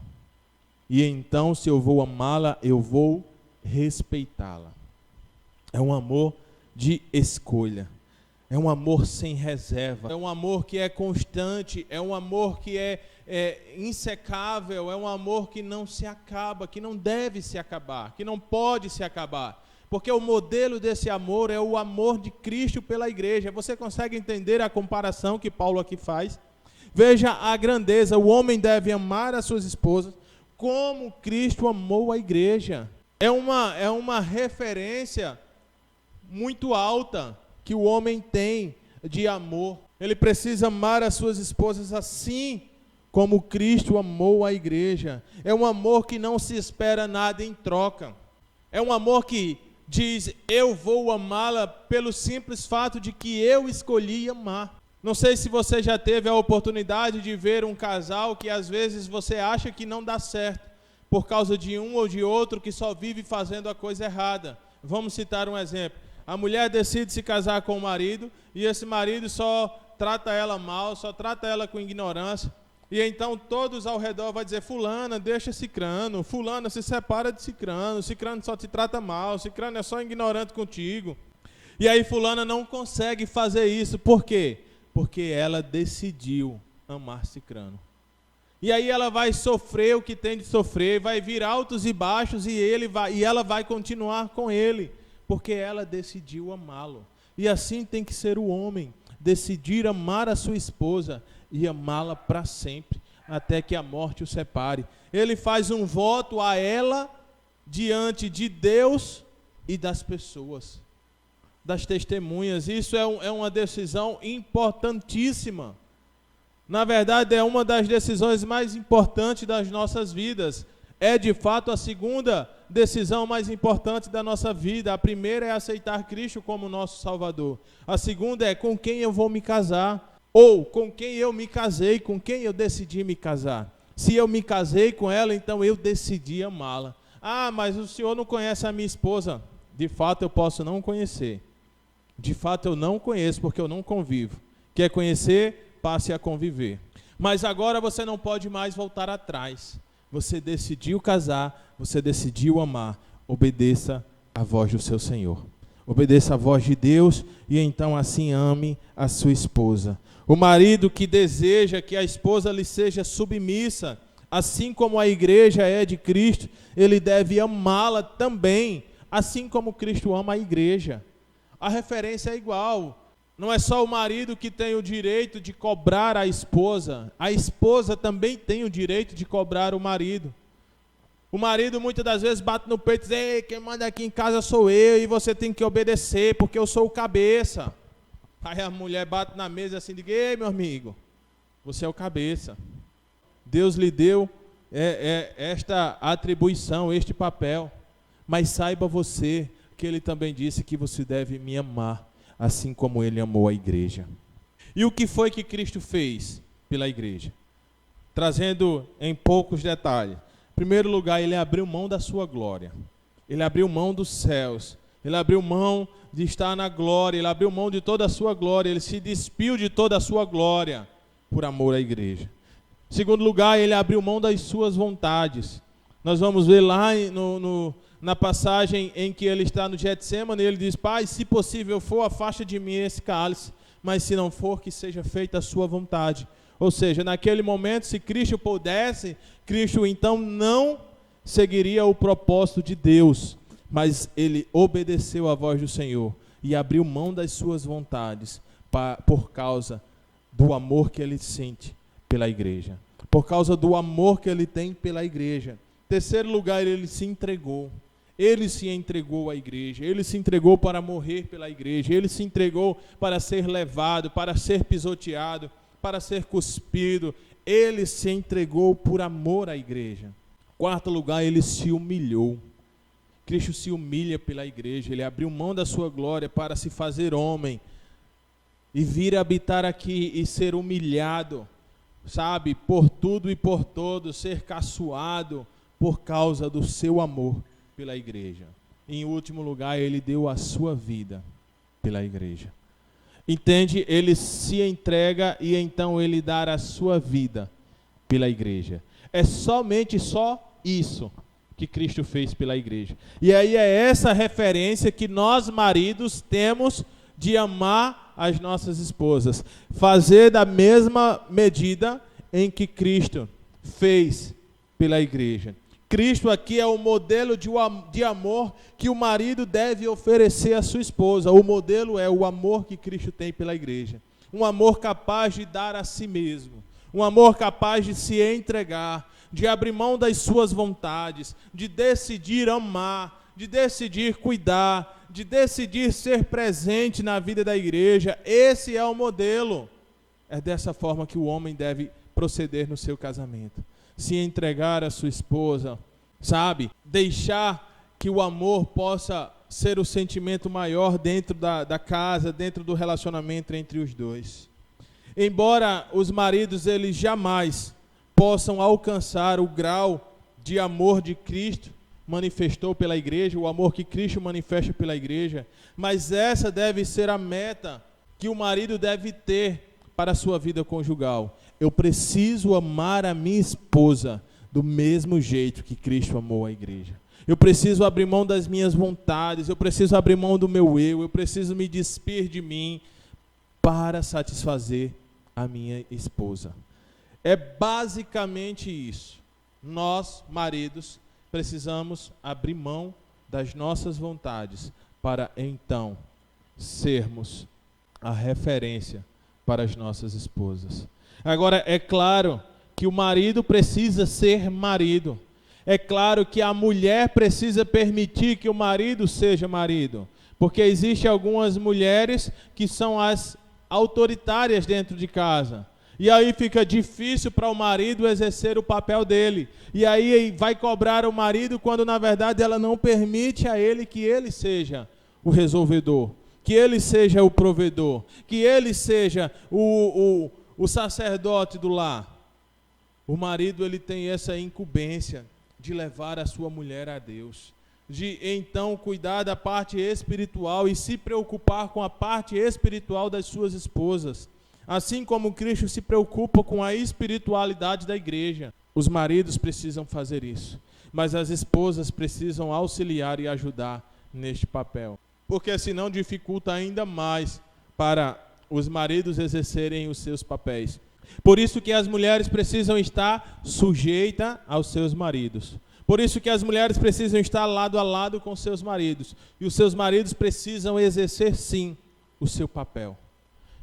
E então, se eu vou amá-la, eu vou respeitá-la. É um amor de escolha. É um amor sem reserva. É um amor que é constante. É um amor que é insecável. É um amor que não se acaba, que não deve se acabar, que não pode se acabar. Porque o modelo desse amor é o amor de Cristo pela igreja. Você consegue entender a comparação que Paulo aqui faz? Veja a grandeza. O homem deve amar as suas esposas como Cristo amou a igreja. É uma referência muito alta que o homem tem de amor. Ele precisa amar as suas esposas assim como Cristo amou a igreja. É um amor que não se espera nada em troca. É um amor que diz, eu vou amá-la pelo simples fato de que eu escolhi amar. Não sei se você já teve a oportunidade de ver um casal que às vezes você acha que não dá certo, por causa de um ou de outro que só vive fazendo a coisa errada. Vamos citar um exemplo. A mulher decide se casar com o marido, e esse marido só trata ela mal, só trata ela com ignorância. E então todos ao redor vão dizer, fulana, deixa cicrano, fulana, se separa de cicrano só te trata mal, cicrano é só ignorante contigo. E aí fulana não consegue fazer isso. Por quê? Porque ela decidiu amar cicrano. E aí ela vai sofrer o que tem de sofrer, vai vir altos e baixos, e ela vai continuar com ele, porque ela decidiu amá-lo. E assim tem que ser o homem, decidir amar a sua esposa e amá-la para sempre, até que a morte o separe. Ele faz um voto a ela diante de Deus e das pessoas, das testemunhas. Isso é uma decisão importantíssima. Na verdade, é uma das decisões mais importantes das nossas vidas. É de fato a segunda decisão mais importante da nossa vida. A primeira é aceitar Cristo como nosso Salvador. A segunda é com quem eu vou me casar, ou com quem eu me casei, com quem eu decidi me casar. Se eu me casei com ela, então eu decidi amá-la. Ah, mas o senhor não conhece a minha esposa. De fato eu posso não conhecer. De fato eu não conheço porque eu não convivo. Quer conhecer? Passe a conviver. Mas agora você não pode mais voltar atrás. Você decidiu casar, você decidiu amar. Obedeça à voz do seu Senhor. Obedeça à voz de Deus e então assim ame a sua esposa. O marido que deseja que a esposa lhe seja submissa, assim como a igreja é de Cristo, ele deve amá-la também, assim como Cristo ama a igreja. A referência é igual. Não é só o marido que tem o direito de cobrar a esposa também tem o direito de cobrar o marido. O marido muitas das vezes bate no peito e diz: ei, quem manda aqui em casa sou eu e você tem que obedecer porque eu sou o cabeça. Aí a mulher bate na mesa assim e diz: ei, meu amigo, você é o cabeça. Deus lhe deu esta atribuição, este papel. Mas saiba você que ele também disse que você deve me amar, assim como ele amou a igreja. E o que foi que Cristo fez pela igreja? Trazendo em poucos detalhes. Em primeiro lugar, ele abriu mão da sua glória. Ele abriu mão dos céus. Ele abriu mão de estar na glória. Ele abriu mão de toda a sua glória. Ele se despiu de toda a sua glória por amor à igreja. Em segundo lugar, ele abriu mão das suas vontades. Nós vamos ver lá na passagem em que ele está no Getsemane, ele diz: Pai, se possível for, afasta de mim esse cálice, mas se não for, que seja feita a sua vontade. Ou seja, naquele momento, se Cristo pudesse, Cristo então não seguiria o propósito de Deus, mas ele obedeceu à voz do Senhor e abriu mão das suas vontades por causa do amor que ele sente pela igreja, por causa do amor que ele tem pela igreja. Em terceiro lugar, ele se entregou. Ele se entregou à igreja, ele se entregou para morrer pela igreja, ele se entregou para ser levado, para ser pisoteado, para ser cuspido. Ele se entregou por amor à igreja. Quarto lugar, ele se humilhou. Cristo se humilha pela igreja, ele abriu mão da sua glória para se fazer homem e vir habitar aqui e ser humilhado, sabe, por tudo e por todos, ser caçoado por causa do seu amor pela igreja. Em último lugar, ele deu a sua vida pela igreja. Entende? Ele se entrega e então ele dá a sua vida pela igreja. É somente só isso que Cristo fez pela igreja. E aí é essa referência que nós maridos temos de amar as nossas esposas. Fazer da mesma medida em que Cristo fez pela igreja. Cristo aqui é o modelo de amor que o marido deve oferecer à sua esposa. O modelo é o amor que Cristo tem pela igreja. Um amor capaz de dar a si mesmo. Um amor capaz de se entregar, de abrir mão das suas vontades, de decidir amar, de decidir cuidar, de decidir ser presente na vida da igreja. Esse é o modelo. É dessa forma que o homem deve proceder no seu casamento. Se entregar à sua esposa, sabe? Deixar que o amor possa ser o sentimento maior dentro da casa, dentro do relacionamento entre os dois. Embora os maridos, eles jamais possam alcançar o grau de amor de Cristo manifestou pela igreja, o amor que Cristo manifesta pela igreja, mas essa deve ser a meta que o marido deve ter para a sua vida conjugal. Eu preciso amar a minha esposa do mesmo jeito que Cristo amou a igreja. Eu preciso abrir mão das minhas vontades, eu preciso abrir mão do meu eu preciso me despir de mim para satisfazer a minha esposa. É basicamente isso. Nós, maridos, precisamos abrir mão das nossas vontades para então sermos a referência para as nossas esposas. Agora, é claro que o marido precisa ser marido. É claro que a mulher precisa permitir que o marido seja marido. Porque existem algumas mulheres que são as autoritárias dentro de casa. E aí fica difícil para o marido exercer o papel dele. E aí vai cobrar o marido quando na verdade ela não permite a ele que ele seja o resolvedor, que ele seja o provedor, que ele seja o sacerdote do lar. O marido ele tem essa incumbência de levar a sua mulher a Deus, de então cuidar da parte espiritual e se preocupar com a parte espiritual das suas esposas. Assim como Cristo se preocupa com a espiritualidade da igreja. Os maridos precisam fazer isso, mas as esposas precisam auxiliar e ajudar neste papel, porque senão dificulta ainda mais para os maridos exercerem os seus papéis. Por isso que as mulheres precisam estar sujeitas aos seus maridos. Por isso que as mulheres precisam estar lado a lado com seus maridos. E os seus maridos precisam exercer sim o seu papel.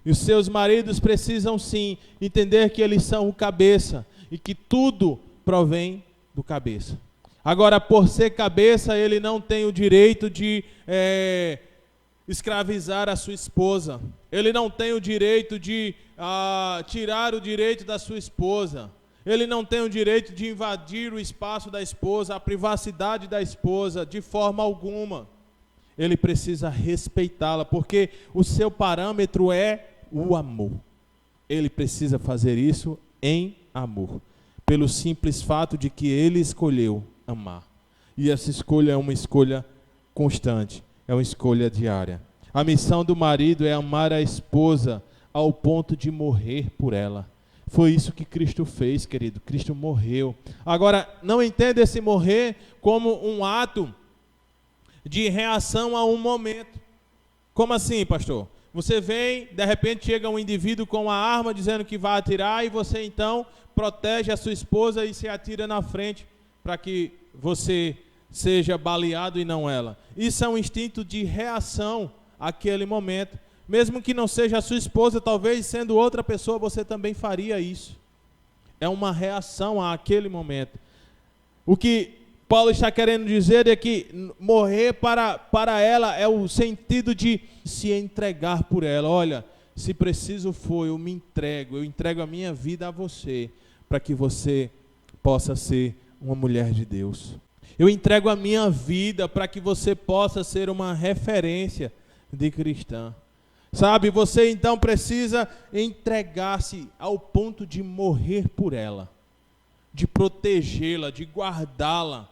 E os seus maridos precisam sim entender que eles são o cabeça e que tudo provém do cabeça. Agora, por ser cabeça, ele não tem o direito de escravizar a sua esposa. Ele não tem o direito de tirar o direito da sua esposa. Ele não tem o direito de invadir o espaço da esposa, a privacidade da esposa, de forma alguma. Ele precisa respeitá-la, porque o seu parâmetro é o amor. Ele precisa fazer isso em amor, pelo simples fato de que ele escolheu amar. E essa escolha é uma escolha constante, é uma escolha diária. A missão do marido é amar a esposa ao ponto de morrer por ela. Foi isso que Cristo fez, querido. Cristo morreu. Agora, não entenda esse morrer como um ato de reação a um momento. Como assim, pastor? Você vem, de repente chega um indivíduo com uma arma dizendo que vai atirar e você então protege a sua esposa e se atira na frente para que você seja baleado e não ela. Isso é um instinto de reação àquele momento. Mesmo que não seja a sua esposa, talvez sendo outra pessoa, você também faria isso. É uma reação àquele momento. O que Paulo está querendo dizer é que morrer para ela é o sentido de se entregar por ela. Olha, se preciso for, eu entrego a minha vida a você, para que você possa ser uma mulher de Deus. Eu entrego a minha vida para que você possa ser uma referência de cristã. Sabe, você então precisa entregar-se ao ponto de morrer por ela, de protegê-la, de guardá-la.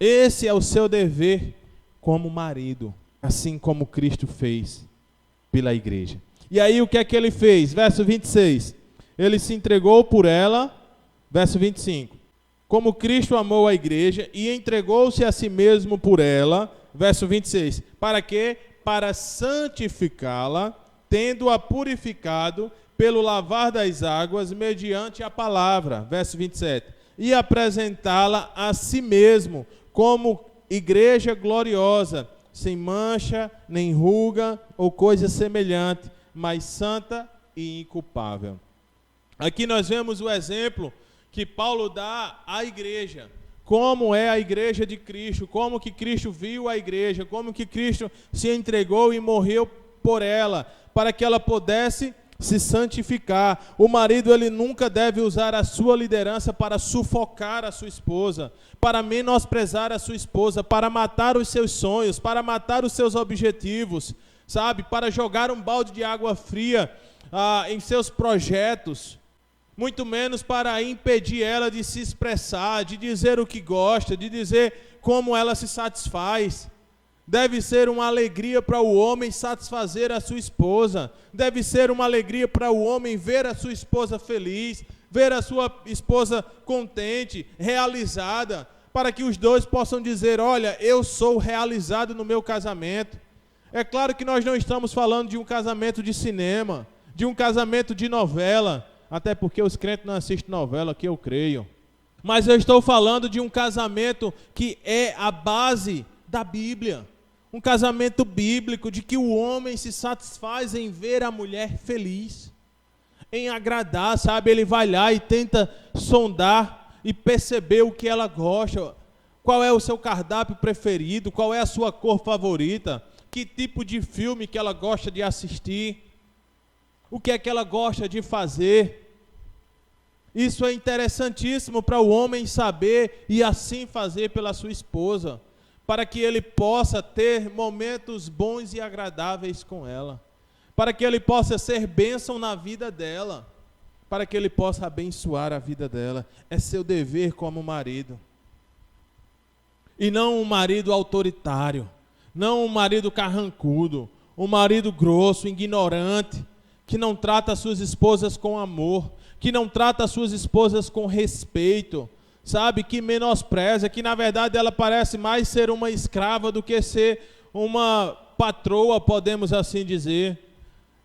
Esse é o seu dever como marido, assim como Cristo fez pela igreja. E aí o que é que ele fez? Verso 26. Ele se entregou por ela. Verso 25. Como Cristo amou a igreja e entregou-se a si mesmo por ela. Verso 26. Para quê? Para santificá-la, tendo-a purificado pelo lavar das águas mediante a palavra. Verso 27. E apresentá-la a si mesmo como igreja gloriosa, sem mancha, nem ruga ou coisa semelhante, mas santa e inculpável. Aqui nós vemos o exemplo que Paulo dá à igreja. Como é a igreja de Cristo, como que Cristo viu a igreja, como que Cristo se entregou e morreu por ela, para que ela pudesse se santificar. O marido, ele nunca deve usar a sua liderança para sufocar a sua esposa, para menosprezar a sua esposa, para matar os seus sonhos, para matar os seus objetivos, sabe? Para jogar um balde de água fria em seus projetos. Muito menos para impedir ela de se expressar, de dizer o que gosta, de dizer como ela se satisfaz. Deve ser uma alegria para o homem satisfazer a sua esposa. Deve ser uma alegria para o homem ver a sua esposa feliz, ver a sua esposa contente, realizada, para que os dois possam dizer: olha, eu sou realizado no meu casamento. É claro que nós não estamos falando de um casamento de cinema, de um casamento de novela, até porque os crentes não assistem novela, que eu creio. Mas eu estou falando de um casamento que é a base da Bíblia. Um casamento bíblico de que o homem se satisfaz em ver a mulher feliz, em agradar, sabe? Ele vai lá e tenta sondar e perceber o que ela gosta, qual é o seu cardápio preferido, qual é a sua cor favorita, que tipo de filme que ela gosta de assistir, o que é que ela gosta de fazer. Isso é interessantíssimo para o homem saber e assim fazer pela sua esposa, para que ele possa ter momentos bons e agradáveis com ela, para que ele possa ser bênção na vida dela, para que ele possa abençoar a vida dela. É seu dever como marido. E não um marido autoritário, não um marido carrancudo, um marido grosso, ignorante, que não trata as suas esposas com amor, que não trata as suas esposas com respeito, sabe, que menospreza, que na verdade ela parece mais ser uma escrava do que ser uma patroa, podemos assim dizer,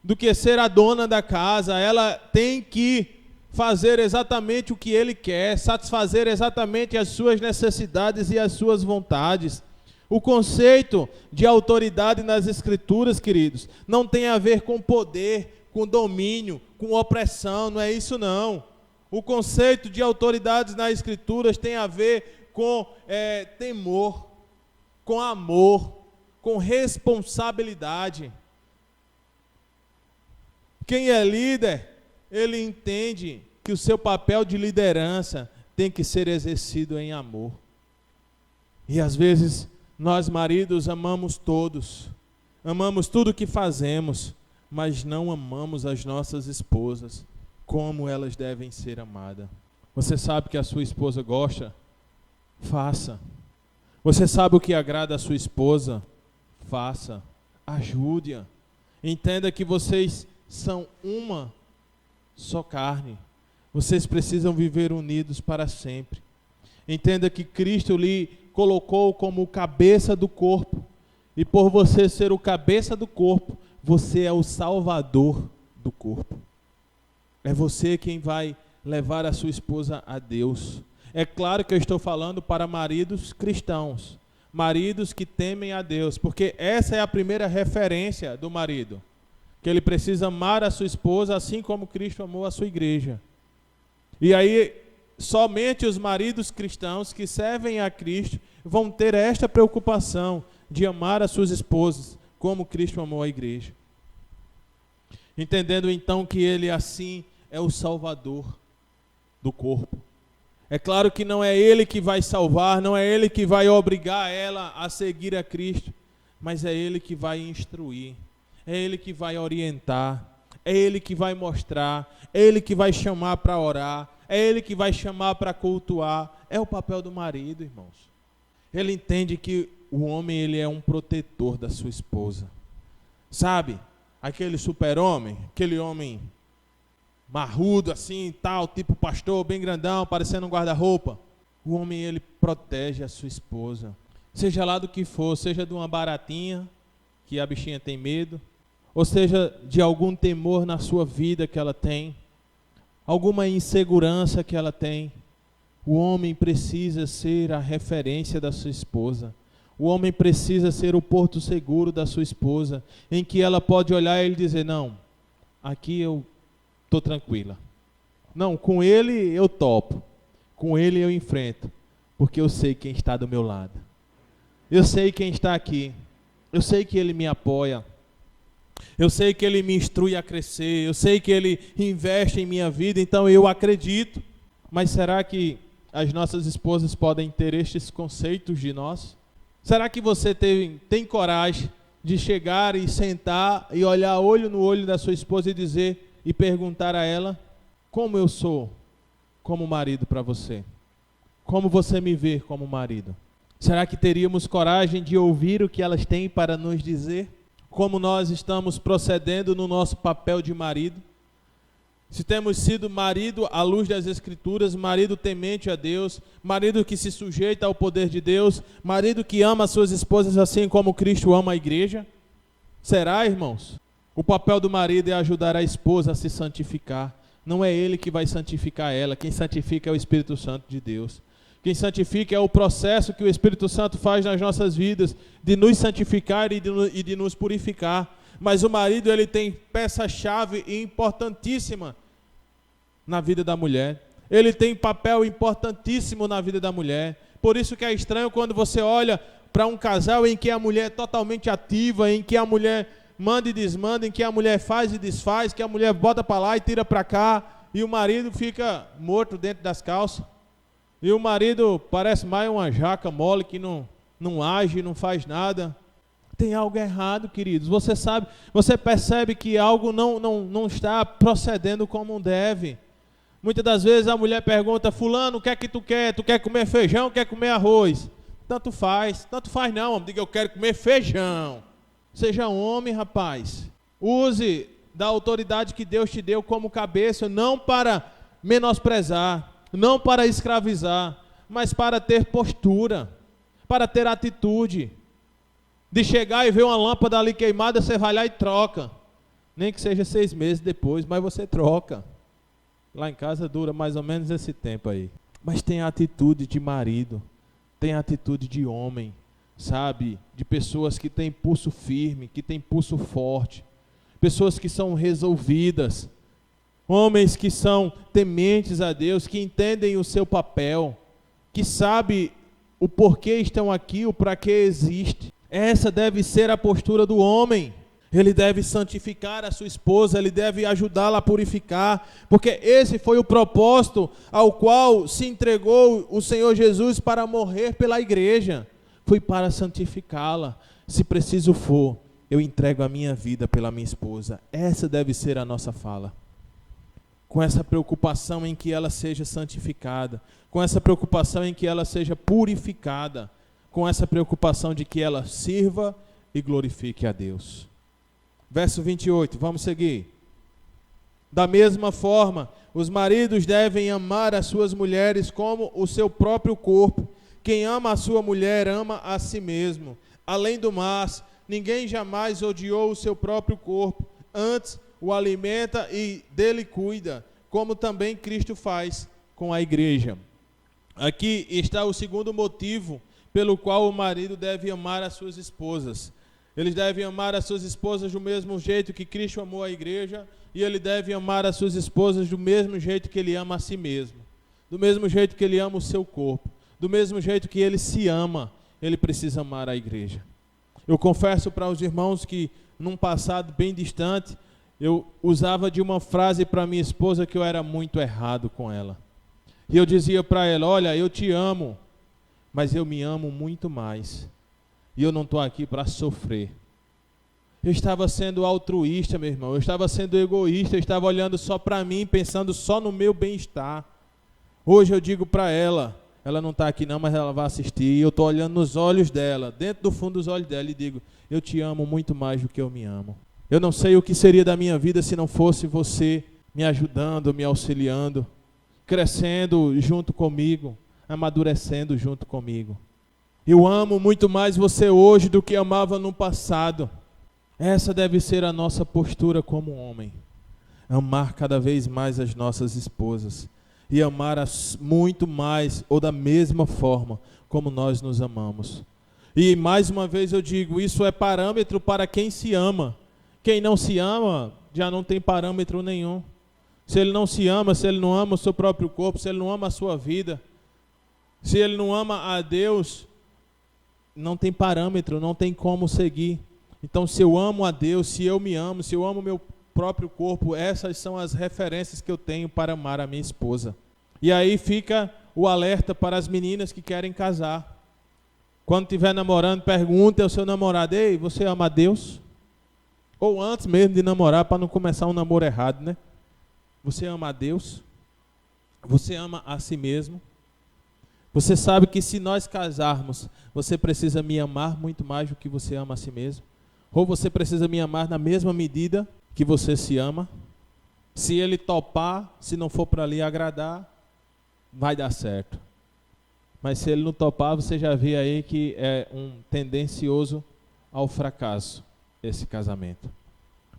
do que ser a dona da casa. Ela tem que fazer exatamente o que ele quer, satisfazer exatamente as suas necessidades e as suas vontades. O conceito de autoridade nas Escrituras, queridos, não tem a ver com poder, com domínio, com opressão, não é isso não. O conceito de autoridades nas Escrituras tem a ver com temor, com amor, com responsabilidade. Quem é líder, ele entende que o seu papel de liderança tem que ser exercido em amor. E às vezes nós maridos amamos todos, amamos tudo que fazemos, mas não amamos as nossas esposas como elas devem ser amadas. Você sabe que a sua esposa gosta? Faça. Você sabe o que agrada a sua esposa? Faça. Ajude-a. Entenda que vocês são uma só carne. Vocês precisam viver unidos para sempre. Entenda que Cristo lhe colocou como o cabeça do corpo. E por você ser o cabeça do corpo, você é o salvador do corpo. É você quem vai levar a sua esposa a Deus. É claro que eu estou falando para maridos cristãos, maridos que temem a Deus, porque essa é a primeira referência do marido, que ele precisa amar a sua esposa assim como Cristo amou a sua igreja. E aí, somente os maridos cristãos que servem a Cristo vão ter esta preocupação de amar as suas esposas como Cristo amou a igreja. Entendendo então que ele assim é o salvador do corpo. É claro que não é ele que vai salvar, não é ele que vai obrigar ela a seguir a Cristo, mas é ele que vai instruir, é ele que vai orientar, é ele que vai mostrar, é ele que vai chamar para orar, é ele que vai chamar para cultuar. É o papel do marido, irmãos. Ele entende que o homem ele é um protetor da sua esposa. Sabe, aquele super-homem, aquele homem marrudo assim, tal, tipo pastor, bem grandão, parecendo um guarda-roupa. O homem, ele protege a sua esposa. Seja lá do que for, seja de uma baratinha, que a bichinha tem medo, ou seja, de algum temor na sua vida que ela tem, alguma insegurança que ela tem. O homem precisa ser a referência da sua esposa. O homem precisa ser o porto seguro da sua esposa, em que ela pode olhar e ele dizer, não, aqui eu estou tranquila. Não, com ele eu topo. Com ele eu enfrento. Porque eu sei quem está do meu lado. Eu sei quem está aqui. Eu sei que ele me apoia. Eu sei que ele me instrui a crescer. Eu sei que ele investe em minha vida. Então eu acredito. Mas será que as nossas esposas podem ter estes conceitos de nós? Será que você tem coragem de chegar e sentar e olhar olho no olho da sua esposa e dizer e perguntar a ela, como eu sou como marido para você? Como você me vê como marido? Será que teríamos coragem de ouvir o que elas têm para nos dizer? Como nós estamos procedendo no nosso papel de marido? Se temos sido marido à luz das Escrituras, marido temente a Deus, marido que se sujeita ao poder de Deus, marido que ama as suas esposas assim como Cristo ama a igreja? Será, irmãos? O papel do marido é ajudar a esposa a se santificar. Não é ele que vai santificar ela. Quem santifica é o Espírito Santo de Deus. Quem santifica é o processo que o Espírito Santo faz nas nossas vidas, de nos santificar e de nos purificar. Mas o marido, ele tem peça-chave importantíssima na vida da mulher. Ele tem papel importantíssimo na vida da mulher. Por isso que é estranho quando você olha para um casal em que a mulher é totalmente ativa, em que a mulher manda e desmanda, em que a mulher faz e desfaz, que a mulher bota para lá e tira para cá, e o marido fica morto dentro das calças. E o marido parece mais uma jaca mole que não age, não faz nada. Tem algo errado, queridos. Você sabe, você percebe que algo não está procedendo como deve. Muitas das vezes a mulher pergunta: fulano, o que é que tu quer? Tu quer comer feijão, quer comer arroz? Tanto faz não, diga: eu quero comer feijão. Seja homem, rapaz. Use da autoridade que Deus te deu como cabeça, não para menosprezar, não para escravizar, mas para ter postura, para ter atitude. De chegar e ver uma lâmpada ali queimada, você vai lá e troca. Nem que seja 6 meses depois, mas você troca. Lá em casa dura mais ou menos esse tempo aí. Mas tem a atitude de marido, tem a atitude de homem, sabe? De pessoas que têm pulso firme, que têm pulso forte. Pessoas que são resolvidas. Homens que são tementes a Deus, que entendem o seu papel, que sabem o porquê estão aqui, o para que existe. Essa deve ser a postura do homem. Ele deve santificar a sua esposa, ele deve ajudá-la a purificar, porque esse foi o propósito ao qual se entregou o Senhor Jesus para morrer pela igreja. Foi para santificá-la. Se preciso for, eu entrego a minha vida pela minha esposa. Essa deve ser a nossa fala. Com essa preocupação em que ela seja santificada, com essa preocupação em que ela seja purificada, com essa preocupação de que ela sirva e glorifique a Deus. Verso 28, vamos seguir. Da mesma forma, os maridos devem amar as suas mulheres como o seu próprio corpo. Quem ama a sua mulher ama a si mesmo. Além do mais, ninguém jamais odiou o seu próprio corpo, antes o alimenta e dele cuida, como também Cristo faz com a igreja. Aqui está o segundo motivo pelo qual o marido deve amar as suas esposas. Eles devem amar as suas esposas do mesmo jeito que Cristo amou a igreja, e ele deve amar as suas esposas do mesmo jeito que ele ama a si mesmo, do mesmo jeito que ele ama o seu corpo, do mesmo jeito que ele se ama, ele precisa amar a igreja. Eu confesso para os irmãos que num passado bem distante, eu usava de uma frase para minha esposa que eu era muito errado com ela. E eu dizia para ela: olha, eu te amo, mas eu me amo muito mais. E eu não estou aqui para sofrer. Eu estava sendo altruísta, meu irmão. Eu estava sendo egoísta. Eu estava olhando só para mim, pensando só no meu bem-estar. Hoje eu digo para ela, ela não está aqui não, mas ela vai assistir. E eu estou olhando nos olhos dela, dentro do fundo dos olhos dela, e digo: eu te amo muito mais do que eu me amo. Eu não sei o que seria da minha vida se não fosse você me ajudando, me auxiliando, crescendo junto comigo, amadurecendo junto comigo. Eu amo muito mais você hoje do que amava no passado. Essa deve ser a nossa postura como homem. Amar cada vez mais as nossas esposas. E amar muito mais ou da mesma forma como nós nos amamos. E mais uma vez eu digo, isso é parâmetro para quem se ama. Quem não se ama já não tem parâmetro nenhum. Se ele não se ama, se ele não ama o seu próprio corpo, se ele não ama a sua vida, se ele não ama a Deus, não tem parâmetro, não tem como seguir. Então, se eu amo a Deus, se eu me amo, se eu amo o meu próprio corpo, essas são as referências que eu tenho para amar a minha esposa. E aí fica o alerta para as meninas que querem casar. Quando estiver namorando, pergunte ao seu namorado: ei, você ama a Deus? Ou antes mesmo de namorar, para não começar um namoro errado, né? Você ama a Deus? Você ama a si mesmo? Você sabe que se nós casarmos, você precisa me amar muito mais do que você ama a si mesmo? Ou você precisa me amar na mesma medida que você se ama? Se ele topar, se não for para ali agradar, vai dar certo. Mas se ele não topar, você já vê aí que é um tendencioso ao fracasso esse casamento.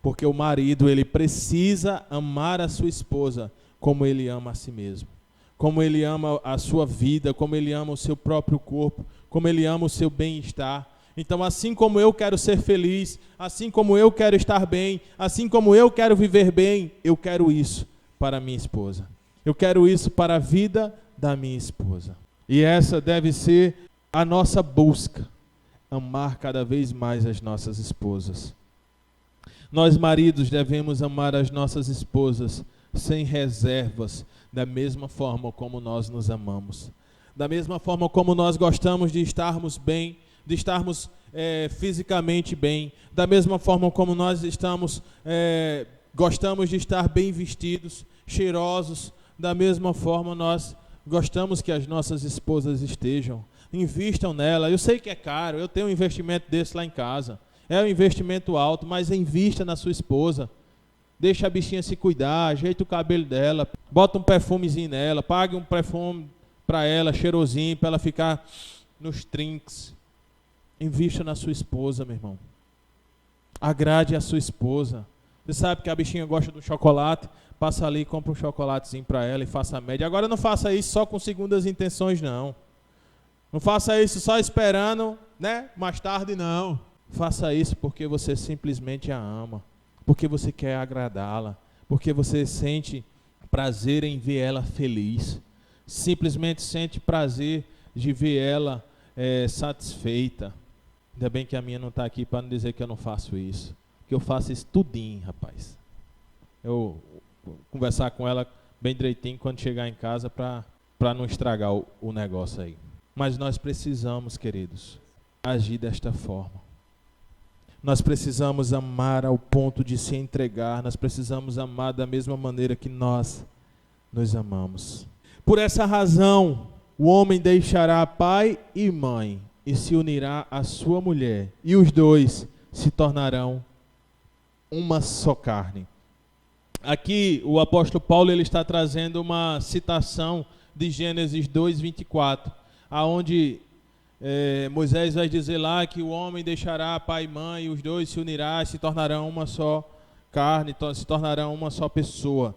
Porque o marido, ele precisa amar a sua esposa como ele ama a si mesmo. Como ele ama a sua vida, como ele ama o seu próprio corpo, como ele ama o seu bem-estar. Então, assim como eu quero ser feliz, assim como eu quero estar bem, assim como eu quero viver bem, eu quero isso para a minha esposa. Eu quero isso para a vida da minha esposa. E essa deve ser a nossa busca, amar cada vez mais as nossas esposas. Nós, maridos, devemos amar as nossas esposas sem reservas, da mesma forma como nós nos amamos. Da mesma forma como nós gostamos de estarmos bem, de estarmos fisicamente bem, da mesma forma como nós gostamos de estar bem vestidos, cheirosos, da mesma forma nós gostamos que as nossas esposas estejam. Invistam nela. Eu sei que é caro, eu tenho um investimento desse lá em casa. É um investimento alto, mas invista na sua esposa. Deixa a bichinha se cuidar, ajeita o cabelo dela, bota um perfumezinho nela, pague um perfume para ela, cheirosinho, para ela ficar nos trinques. Invista na sua esposa, meu irmão. Agrade a sua esposa. Você sabe que a bichinha gosta do chocolate, passa ali e compra um chocolatezinho para ela e faça a média. Agora não faça isso só com segundas intenções, não. Não faça isso só esperando, né? Mais tarde, não. Faça isso porque você simplesmente a ama. Porque você quer agradá-la. Porque você sente prazer em ver ela feliz. Simplesmente sente prazer de ver ela satisfeita. Ainda bem que a minha não está aqui para não dizer que eu não faço isso. Que eu faço isso tudinho, rapaz. Eu vou conversar com ela bem direitinho quando chegar em casa para não estragar o negócio aí. Mas nós precisamos, queridos, agir desta forma. Nós precisamos amar ao ponto de se entregar. Nós precisamos amar da mesma maneira que nós nos amamos. Por essa razão, o homem deixará pai e mãe e se unirá à sua mulher. E os dois se tornarão uma só carne. Aqui o apóstolo Paulo ele está trazendo uma citação de Gênesis 2:24, aonde Moisés vai dizer lá que o homem deixará pai e mãe, e os dois se unirão e se tornarão uma só carne, se tornarão uma só pessoa.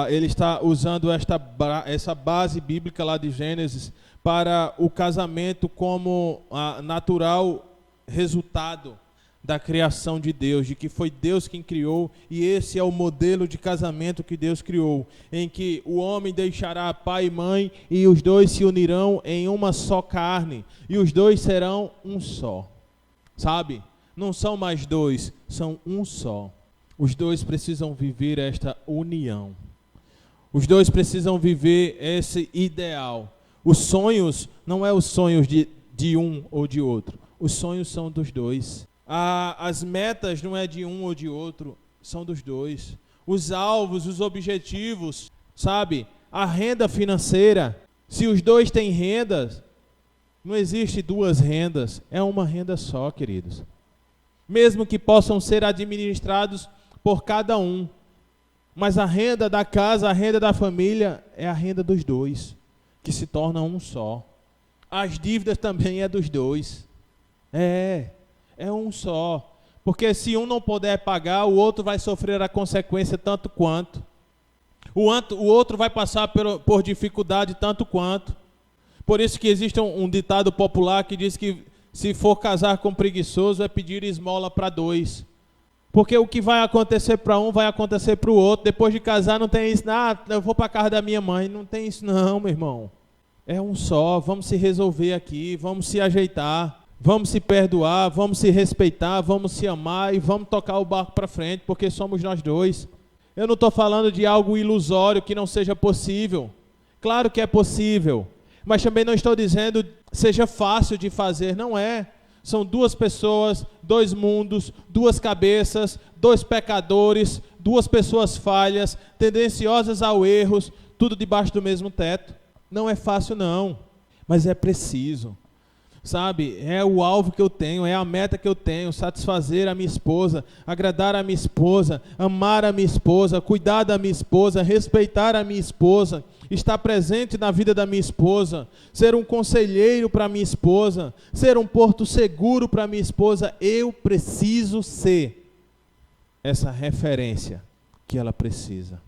Ele está usando essa base bíblica lá de Gênesis para o casamento como natural resultado da criação de Deus, de que foi Deus quem criou, e esse é o modelo de casamento que Deus criou, em que o homem deixará pai e mãe e os dois se unirão em uma só carne, e os dois serão um só, sabe? Não são mais dois, são um só. Os dois precisam viver esta união, os dois precisam viver esse ideal. Os sonhos não é os sonhos de um ou de outro, os sonhos são dos dois. As metas não é de um ou de outro, são dos dois. Os alvos, os objetivos, sabe? A renda financeira, se os dois têm rendas, não existe duas rendas, é uma renda só, queridos. Mesmo que possam ser administrados por cada um, mas a renda da casa, a renda da família é a renda dos dois, que se torna um só. As dívidas também é dos dois. É um só. Porque se um não puder pagar, o outro vai sofrer a consequência tanto quanto. O outro vai passar por dificuldade tanto quanto. Por isso que existe um ditado popular que diz que se for casar com preguiçoso é pedir esmola para dois. Porque o que vai acontecer para um vai acontecer para o outro. Depois de casar não tem isso, eu vou para a casa da minha mãe. Não tem isso não, meu irmão. É um só, vamos se resolver aqui, vamos se ajeitar. Vamos se perdoar, vamos se respeitar, vamos se amar e vamos tocar o barco para frente, porque somos nós dois. Eu não estou falando de algo ilusório que não seja possível. Claro que é possível, mas também não estou dizendo seja fácil de fazer, não é. São duas pessoas, dois mundos, duas cabeças, dois pecadores, duas pessoas falhas, tendenciosas ao erro, tudo debaixo do mesmo teto. Não é fácil não, mas é preciso. Sabe, é o alvo que eu tenho, é a meta que eu tenho, satisfazer a minha esposa, agradar a minha esposa, amar a minha esposa, cuidar da minha esposa, respeitar a minha esposa, estar presente na vida da minha esposa, ser um conselheiro para a minha esposa, ser um porto seguro para a minha esposa. Eu preciso ser essa referência que ela precisa.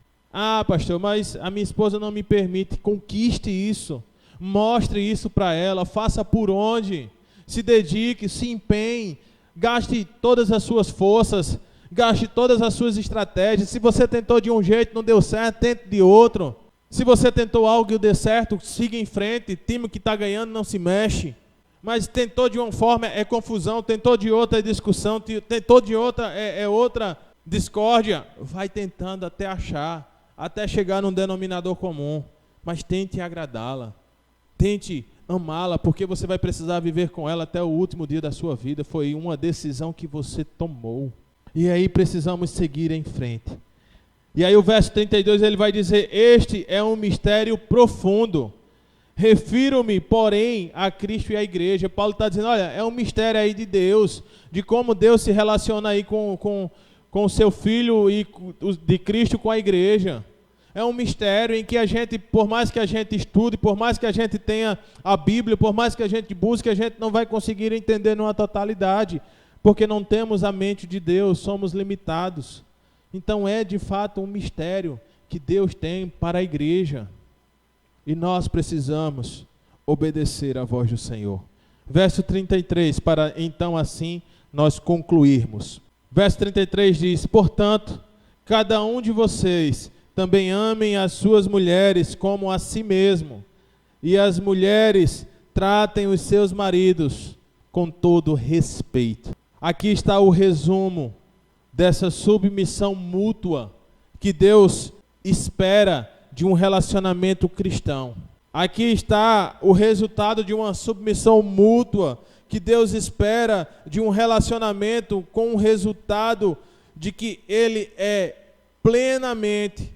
Pastor, mas a minha esposa não me permite. Conquiste isso. Mostre isso para ela, faça por onde, se dedique, se empenhe, gaste todas as suas forças, gaste todas as suas estratégias. Se você tentou de um jeito, não deu certo, tente de outro. Se você tentou algo e deu certo, siga em frente, time que está ganhando não se mexe. Mas tentou de uma forma é confusão, tentou de outra é discussão, tentou de outra é outra discórdia. Vai tentando até achar. até chegar num denominador comum, mas tente agradá-la, tente amá-la, porque você vai precisar viver com ela até o último dia da sua vida. Foi uma decisão que você tomou, e aí precisamos seguir em frente. E aí o verso 32 ele vai dizer: este é um mistério profundo, refiro-me, porém, a Cristo e à igreja. Paulo está dizendo, olha, é um mistério aí de Deus, de como Deus se relaciona aí com o seu Filho e de Cristo com a igreja. É um mistério em que a gente, por mais que a gente estude, por mais que a gente tenha a Bíblia, por mais que a gente busque, a gente não vai conseguir entender numa totalidade, porque não temos a mente de Deus, somos limitados. Então é de fato um mistério que Deus tem para a igreja. E nós precisamos obedecer à voz do Senhor. Verso 33, para então assim nós concluirmos. Verso 33 diz: portanto, cada um de vocês também amem as suas mulheres como a si mesmo, e as mulheres tratem os seus maridos com todo respeito. Aqui está o resumo dessa submissão mútua que Deus espera de um relacionamento cristão. Aqui está o resultado de uma submissão mútua que Deus espera de um relacionamento, com o resultado de que ele é plenamente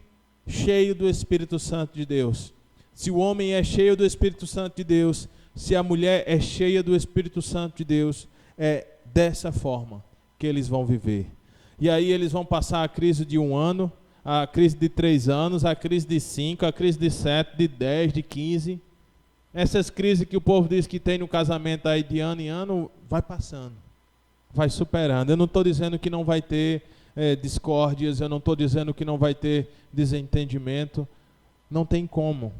cheio do Espírito Santo de Deus. Se o homem é cheio do Espírito Santo de Deus, se a mulher é cheia do Espírito Santo de Deus, é dessa forma que eles vão viver. E aí eles vão passar a crise de 1 ano, a crise de 3 anos, a crise de 5, a crise de 7, de 10, de 15. Essas crises que o povo diz que tem no casamento aí de ano em ano, vai passando, vai superando. Eu não estou dizendo que não vai ter discórdias, eu não estou dizendo que não vai ter desentendimento. Não tem como.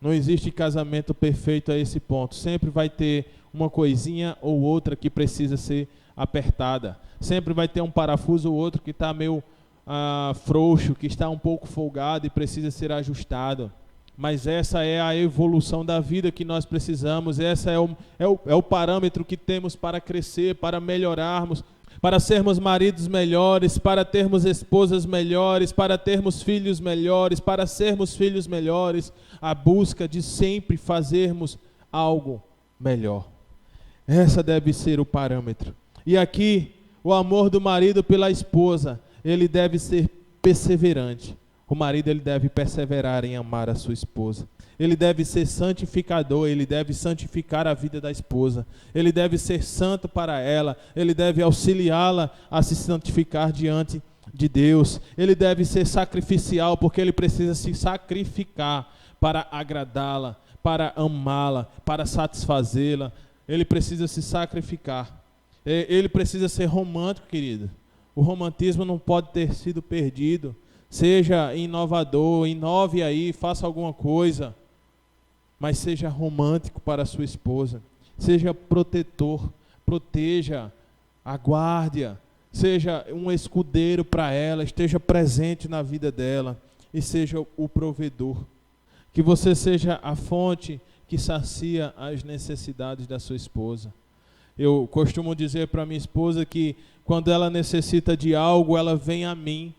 Não existe casamento perfeito a esse ponto. Sempre vai ter uma coisinha ou outra que precisa ser apertada. Sempre vai ter um parafuso ou outro que está meio frouxo, que está um pouco folgado e precisa ser ajustado. Mas essa é a evolução da vida que nós precisamos. Essa é o parâmetro que temos para crescer, para melhorarmos, para sermos maridos melhores, para termos esposas melhores, para termos filhos melhores, para sermos filhos melhores. A busca de sempre fazermos algo melhor. Essa deve ser o parâmetro. E aqui, o amor do marido pela esposa, ele deve ser perseverante. O marido ele deve perseverar em amar a sua esposa. Ele deve ser santificador, ele deve santificar a vida da esposa. Ele deve ser santo para ela, ele deve auxiliá-la a se santificar diante de Deus. Ele deve ser sacrificial, porque ele precisa se sacrificar para agradá-la, para amá-la, para satisfazê-la. Ele precisa se sacrificar. Ele precisa ser romântico, querido. O romantismo não pode ter sido perdido. Seja inovador, inove aí, faça alguma coisa, mas seja romântico para a sua esposa. Seja protetor, proteja, aguarde-a, seja um escudeiro para ela, esteja presente na vida dela e seja o provedor. Que você seja a fonte que sacia as necessidades da sua esposa. Eu costumo dizer para minha esposa que quando ela necessita de algo, ela vem a mim,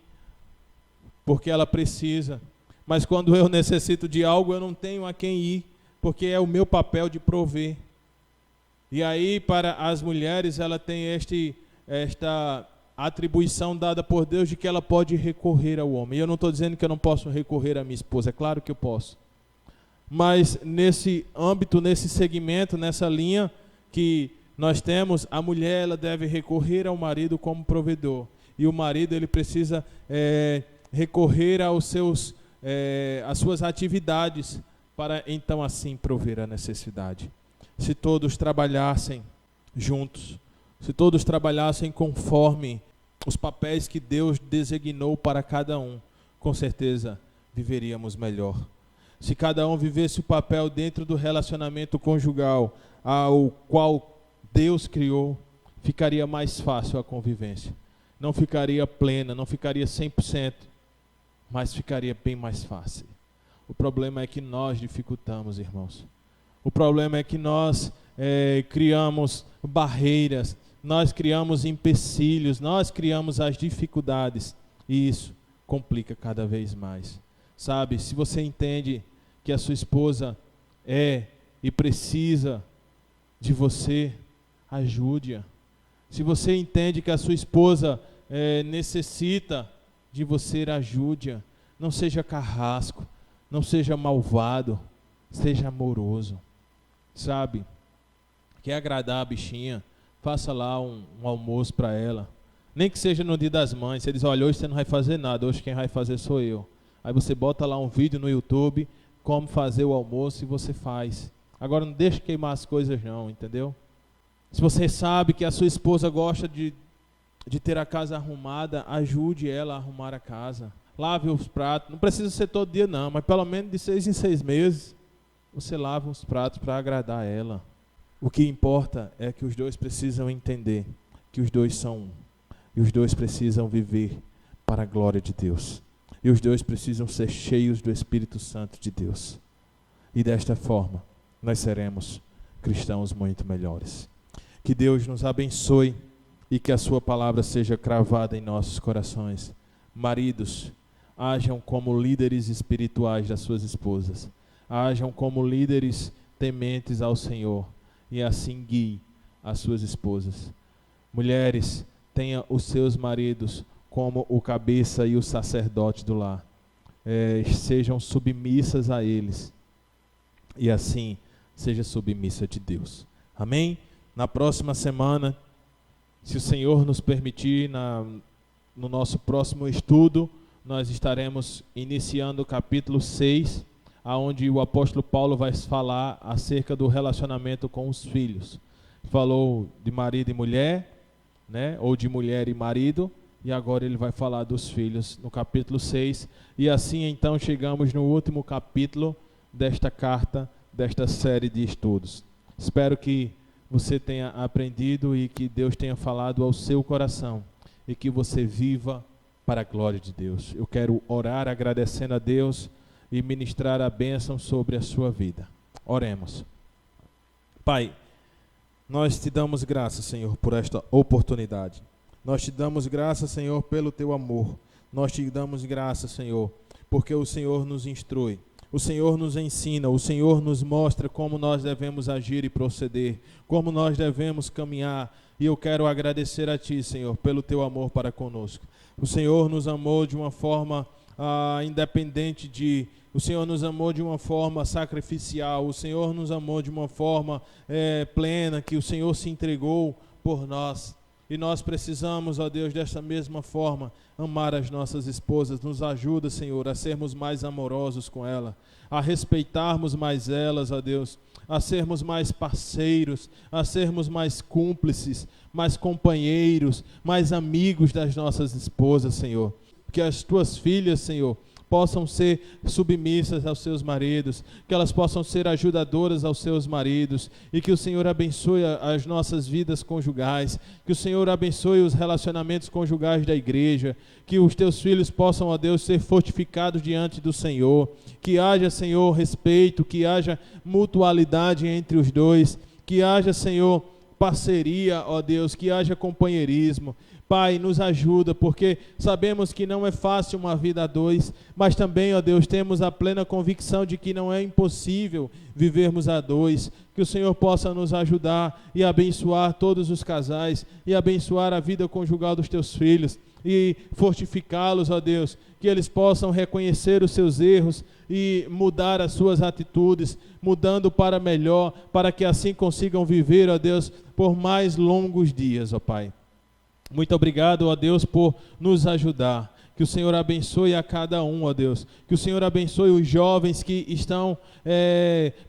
porque ela precisa. Mas quando eu necessito de algo, eu não tenho a quem ir, porque é o meu papel de prover. E aí, para as mulheres, ela tem esta atribuição dada por Deus de que ela pode recorrer ao homem. E eu não estou dizendo que eu não posso recorrer à minha esposa, é claro que eu posso. Mas nesse âmbito, nesse segmento, nessa linha que nós temos, a mulher ela deve recorrer ao marido como provedor. E o marido ele precisa recorrer às suas atividades para então assim prover a necessidade. Se todos trabalhassem juntos, se todos trabalhassem conforme os papéis que Deus designou para cada um, com certeza viveríamos melhor. Se cada um vivesse o papel dentro do relacionamento conjugal ao qual Deus criou, ficaria mais fácil a convivência. Não ficaria plena, não ficaria 100%, mas ficaria bem mais fácil. O problema é que nós dificultamos, irmãos. O problema é que nós criamos barreiras, nós criamos empecilhos, nós criamos as dificuldades, e isso complica cada vez mais. sabe? Se você entende que a sua esposa é e precisa de você, ajude-a. Se você entende que a sua esposa necessita de você, ajude-a. Não seja carrasco, não seja malvado, seja amoroso, sabe? Quer agradar a bichinha, faça lá um almoço para ela. Nem que seja no Dia das Mães. Você diz, olha, hoje você não vai fazer nada, hoje quem vai fazer sou eu. Aí você bota lá um vídeo no YouTube, como fazer o almoço e você faz. Agora não deixe queimar as coisas não, entendeu? Se você sabe que a sua esposa gosta de ter a casa arrumada, ajude ela a arrumar a casa. Lave os pratos, não precisa ser todo dia não, mas pelo menos de 6 em 6 meses, você lava os pratos para agradar ela. O que importa é que os dois precisam entender que os dois são um. E os dois precisam viver para a glória de Deus. E os dois precisam ser cheios do Espírito Santo de Deus. E desta forma, nós seremos cristãos muito melhores. Que Deus nos abençoe e que a sua palavra seja cravada em nossos corações. Maridos, hajam como líderes espirituais das suas esposas. Hajam como líderes tementes ao Senhor. E assim guie as suas esposas. Mulheres, tenha os seus maridos como o cabeça e o sacerdote do lar. Sejam submissas a eles. E assim, seja submissa de Deus. Amém? Na próxima semana, se o Senhor nos permitir, no nosso próximo estudo, nós estaremos iniciando o capítulo 6, onde o apóstolo Paulo vai falar acerca do relacionamento com os filhos. Falou de marido e mulher, né? Ou de mulher e marido, e agora ele vai falar dos filhos no capítulo 6. E assim então chegamos no último capítulo desta carta, desta série de estudos. Espero que você tenha aprendido e que Deus tenha falado ao seu coração e que você viva para a glória de Deus. Eu quero orar agradecendo a Deus e ministrar a bênção sobre a sua vida. Oremos. Pai, nós te damos graça, Senhor, por esta oportunidade. Nós te damos graça, Senhor, pelo teu amor. Nós te damos graça, Senhor, porque o Senhor nos instrui. O Senhor nos ensina, o Senhor nos mostra como nós devemos agir e proceder, como nós devemos caminhar. E eu quero agradecer a Ti, Senhor, pelo Teu amor para conosco. O Senhor nos amou de uma forma independente de... O Senhor nos amou de uma forma sacrificial, o Senhor nos amou de uma forma plena, que o Senhor se entregou por nós. E nós precisamos, ó Deus, desta mesma forma, amar as nossas esposas. Nos ajuda, Senhor, a sermos mais amorosos com elas, a respeitarmos mais elas, ó Deus, a sermos mais parceiros, a sermos mais cúmplices, mais companheiros, mais amigos das nossas esposas, Senhor. Que as tuas filhas, Senhor, possam ser submissas aos seus maridos, que elas possam ser ajudadoras aos seus maridos, e que o Senhor abençoe as nossas vidas conjugais, que o Senhor abençoe os relacionamentos conjugais da igreja, que os teus filhos possam, ó Deus, ser fortificados diante do Senhor, que haja, Senhor, respeito, que haja mutualidade entre os dois, que haja, Senhor, parceria, ó Deus, que haja companheirismo. Pai, nos ajuda, porque sabemos que não é fácil uma vida a dois, mas também, ó Deus, temos a plena convicção de que não é impossível vivermos a dois. Que o Senhor possa nos ajudar e abençoar todos os casais, e abençoar a vida conjugal dos teus filhos, e fortificá-los, ó Deus, que eles possam reconhecer os seus erros e mudar as suas atitudes, mudando para melhor, para que assim consigam viver, ó Deus, por mais longos dias, ó Pai. Muito obrigado, ó Deus, por nos ajudar. Que o Senhor abençoe a cada um, ó Deus. Que o Senhor abençoe os jovens que estão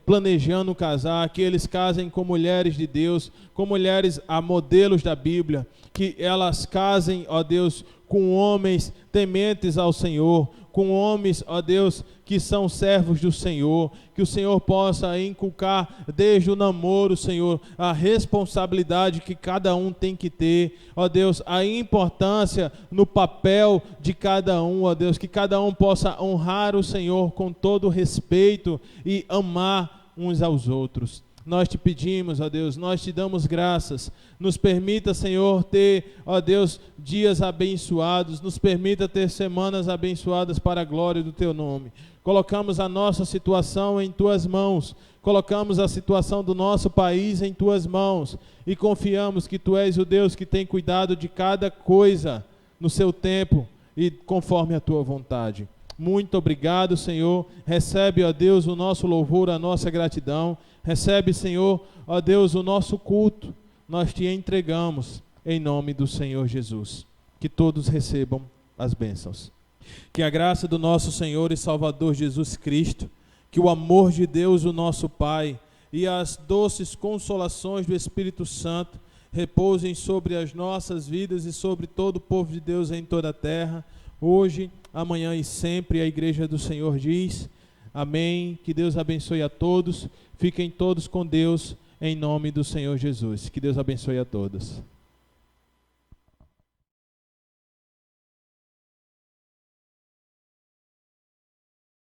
planejando casar, que eles casem com mulheres de Deus, com mulheres a modelos da Bíblia, que elas casem, ó Deus, com homens tementes ao Senhor, com homens, ó Deus, que são servos do Senhor, que o Senhor possa inculcar desde o namoro, Senhor, a responsabilidade que cada um tem que ter, ó Deus, a importância no papel de cada um, ó Deus, que cada um possa honrar o Senhor com todo respeito e amar uns aos outros. nós te pedimos, ó Deus, nós te damos graças. Nos permita, Senhor, ter, ó Deus, dias abençoados, nos permita ter semanas abençoadas para a glória do teu nome. Colocamos a nossa situação em tuas mãos, colocamos a situação do nosso país em tuas mãos e confiamos que tu és o Deus que tem cuidado de cada coisa no seu tempo e conforme a tua vontade. Muito obrigado, Senhor. Recebe, ó Deus, o nosso louvor, a nossa gratidão. Recebe, Senhor, ó Deus, o nosso culto. Nós te entregamos em nome do Senhor Jesus. Que todos recebam as bênçãos. Que a graça do nosso Senhor e Salvador Jesus Cristo, que o amor de Deus, o nosso Pai, e as doces consolações do Espírito Santo repousem sobre as nossas vidas e sobre todo o povo de Deus em toda a terra, hoje, amanhã e sempre. A igreja do Senhor diz amém. Que Deus abençoe a todos. Fiquem todos com Deus em nome do Senhor Jesus. Que Deus abençoe a todos.